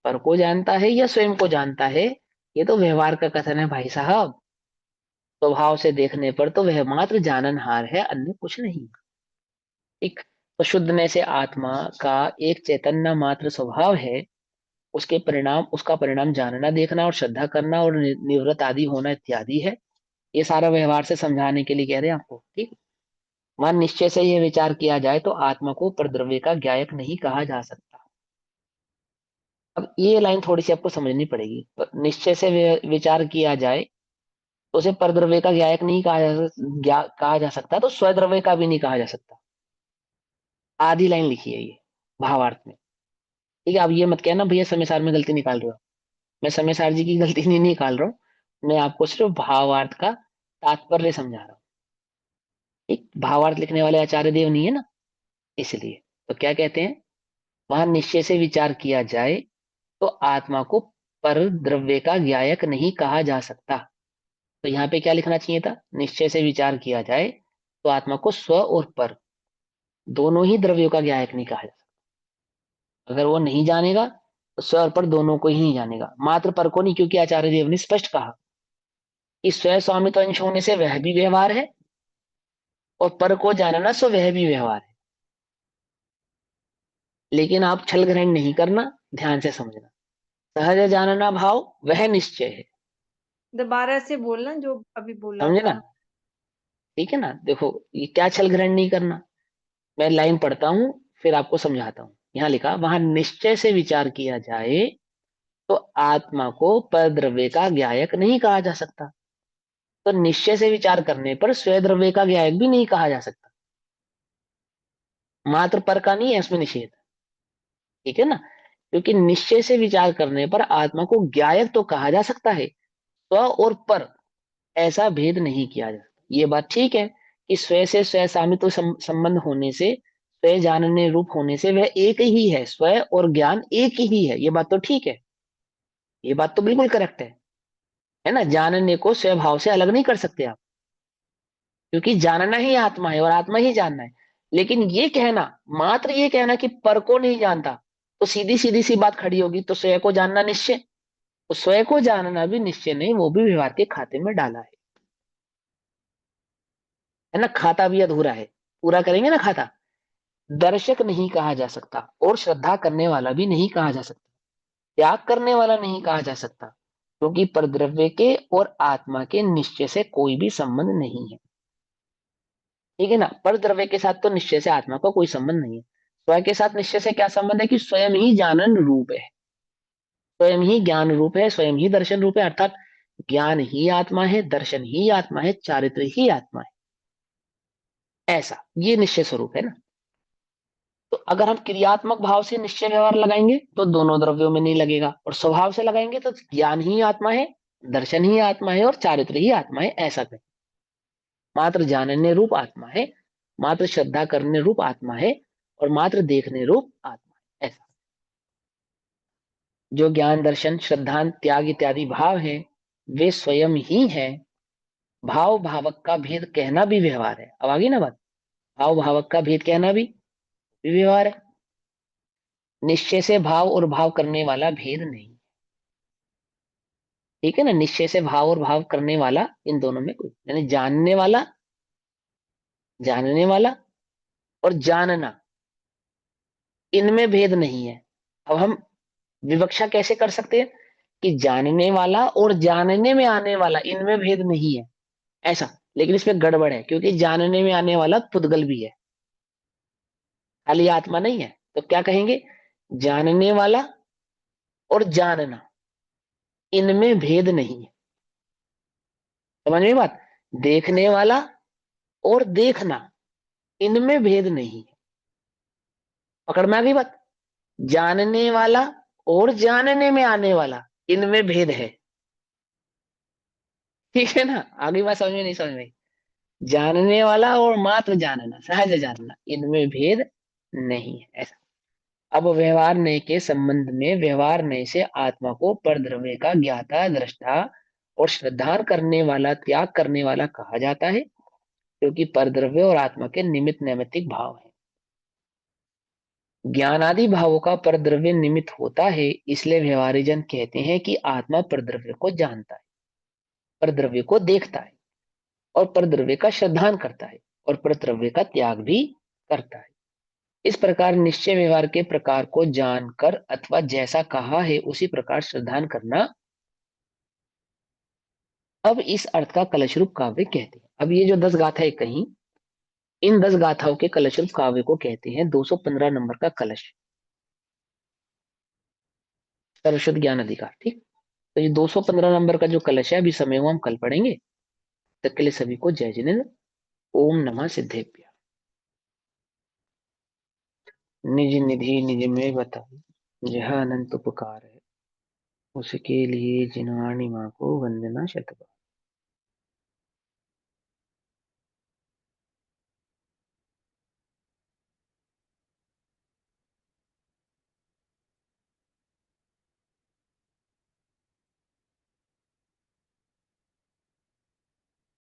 पर को जानता है या स्वयं को जानता है। ये तो व्यवहार का कथन है भाई साहब। स्वभाव से देखने पर तो वह मात्र जाननहार है, अन्य कुछ नहीं। एक तो शुद्धने से आत्मा का एक चैतन्य मात्र स्वभाव है। उसके परिणाम, उसका परिणाम जानना देखना और श्रद्धा करना और निवृत्त आदि होना इत्यादि है। ये सारा व्यवहार से समझाने के लिए कह रहे हैं आपको। ठीक। वहां निश्चय से यह विचार किया जाए तो आत्मा को परद्रव्य का ज्ञायक नहीं कहा जा सकता। अब ये लाइन थोड़ी सी आपको समझनी पड़ेगी। निश्चय से विचार किया जाए तो उसे परद्रव्य का ज्ञायक नहीं कहा जा सकता, तो स्वद्रव्य का भी नहीं कहा जा सकता। आधी लाइन लिखी है ये भावार्थ में। ठीक है, अब ये मत कहना भैया समय सार में गलती निकाल रहे हो। मैं समय सार जी की गलती नहीं निकाल रहा हूँ, मैं आपको सिर्फ भावार्थ का तात्पर्य समझा रहा हूँ। एक भावार्थ लिखने वाले आचार्य देव नहीं है ना, इसलिए। तो क्या कहते हैं, वहां निश्चय से विचार किया जाए तो आत्मा को पर द्रव्य का ज्ञायक नहीं कहा जा सकता। तो यहाँ पे क्या लिखना चाहिए था, निश्चय से विचार किया जाए तो आत्मा को स्व और पर दोनों ही द्रव्यों का ज्ञायक नहीं कहा जा सकता। अगर वो नहीं जानेगा तो स्व और पर दोनों को ही नहीं जानेगा, मात्र पर को नहीं, क्योंकि आचार्य देव ने स्पष्ट कहा कि स्व स्वामित्व अंश होने से वह भी व्यवहार है और पर को जानना सो वह भी व्यवहार है। लेकिन आप छल ग्रहण नहीं करना, ध्यान से समझना। सहज जानना भाव वह निश्चय है। दोबारा से बोलना जो अभी बोला समझे ना। था। ठीक है ना, देखो ये क्या छल ग्रहण नहीं करना। मैं लाइन पढ़ता हूं, फिर आपको समझाता हूं। यहाँ लिखा, वहां निश्चय से विचार किया जाए तो आत्मा को परद्रव्य का ज्ञायक नहीं कहा जा सकता। तो निश्चय से विचार करने पर स्वद्रव्य का ज्ञायक भी नहीं कहा जा सकता। मात्र पर का नहीं है उसमें निषेध। ठीक है ना, क्योंकि निश्चय से विचार करने पर आत्मा को ज्ञायक तो कहा जा सकता है, स्व और पर ऐसा भेद नहीं किया जा सकता। ये बात ठीक है कि स्व से स्व सामित्व संबंध होने से, स्व जानने रूप होने से वह एक ही है, स्व और ज्ञान एक ही है। ये बात तो ठीक है, ये बात तो बिल्कुल करेक्ट है ना। जानने को स्वभाव से अलग नहीं कर सकते आप, क्योंकि जानना ही आत्मा है और आत्मा ही जानना है। लेकिन ये कहना, मात्र ये कहना कि पर को नहीं जानता, तो सीधी सीधी सी बात खड़ी होगी, तो स्वयं को जानना निश्चय, तो स्वयं को जानना भी निश्चय नहीं, वो भी व्यवहार के खाते में डाला है ना। खाता भी अधूरा है, पूरा करेंगे ना खाता। दर्शक नहीं कहा जा सकता और श्रद्धा करने वाला भी नहीं कहा जा सकता, त्याग करने वाला नहीं कहा जा सकता, क्योंकि परद्रव्य के और आत्मा के निश्चय से कोई भी संबंध नहीं है। ठीक है ना, परद्रव्य के साथ तो निश्चय से आत्मा का कोई संबंध नहीं है। स्वयं के साथ निश्चय से क्या संबंध है कि स्वयं ही जानन रूप है, स्वयं ही ज्ञान रूप है, स्वयं ही दर्शन रूप है। अर्थात ज्ञान ही आत्मा है, दर्शन ही आत्मा है, चारित्र ही आत्मा है, ऐसा ये निश्चय स्वरूप है ना। तो अगर हम क्रियात्मक भाव से निश्चय व्यवहार लगाएंगे तो दोनों द्रव्यों में नहीं लगेगा, और स्वभाव से लगाएंगे तो ज्ञान ही आत्मा है, दर्शन ही आत्मा है और चारित्र ही आत्मा है, ऐसा कहें। मात्र जानने रूप आत्मा है, मात्र श्रद्धा करने रूप आत्मा है और मात्र देखने रूप आत्मा है, ऐसा। जो ज्ञान दर्शन श्रद्धा त्याग इत्यादि भाव है वे स्वयं ही है। भाव भावक का भेद कहना भी व्यवहार है। अब आगे ना बात, भाव भावक का भेद कहना भी व्यवहार है। निश्चय से भाव और भाव करने वाला भेद नहीं। ठीक है ना, निश्चय से भाव और भाव करने वाला इन दोनों में कोई, यानी जानने वाला, जानने वाला और जानना, इनमें भेद नहीं है। अब हम विवक्षा कैसे कर सकते हैं कि जानने वाला और जानने में आने वाला, इनमें भेद नहीं है, ऐसा। लेकिन इसमें गड़बड़ है, क्योंकि जानने में आने वाला पुद्गल भी है, खाली आत्मा नहीं है। तो क्या कहेंगे, जानने वाला और जानना, इनमें भेद नहीं है। समझ में बात, देखने वाला और देखना, इनमें भेद नहीं है। पकड़ में आ गई बात, जानने वाला और जानने में आने वाला, इनमें भेद है। ठीक है ना, आगे बात समझ में नहीं समझ में? जानने वाला और मात्र जानना, सहज जानना, इनमें भेद नहीं है, ऐसा। अब व्यवहार नय के संबंध में, व्यवहार नय से आत्मा को परद्रव्य का ज्ञाता, दृष्टा और श्रद्धान करने वाला, त्याग करने वाला कहा जाता है, क्योंकि परद्रव्य और आत्मा के निमित्त नैमित्तिक भाव है। ज्ञान आदि भावों का परद्रव्य निमित्त होता है, इसलिए व्यवहारी जन कहते हैं कि आत्मा परद्रव्य को जानता है, परद्रव्य को देखता है और परद्रव्य का श्रद्धान करता है और परद्रव्य का त्याग भी करता है। इस प्रकार निश्चय व्यवहार के प्रकार को जानकर अथवा जैसा कहा है उसी प्रकार श्रद्धान करना, अब इस अर्थ का कलश रूप काव्य कहते हैं। अब ये जो 10 गाथाएं कहीं, इन 10 गाथाओं के कलश रूप काव्य को कहते हैं 215 नंबर का कलश, सरस्वत ज्ञान अधिकार। ठीक, तो ये 215 नंबर का जो कलश है, अभी समय हुआ हम कल पढ़ेंगे। तक के लिए सभी को जय जिनेन्द्र। ओम नमः सिद्धेभ्य। निज निधि निज में बता, यह अनंत उपकार है, उसके लिए जिनवाणी माँ को वंदना शतबार।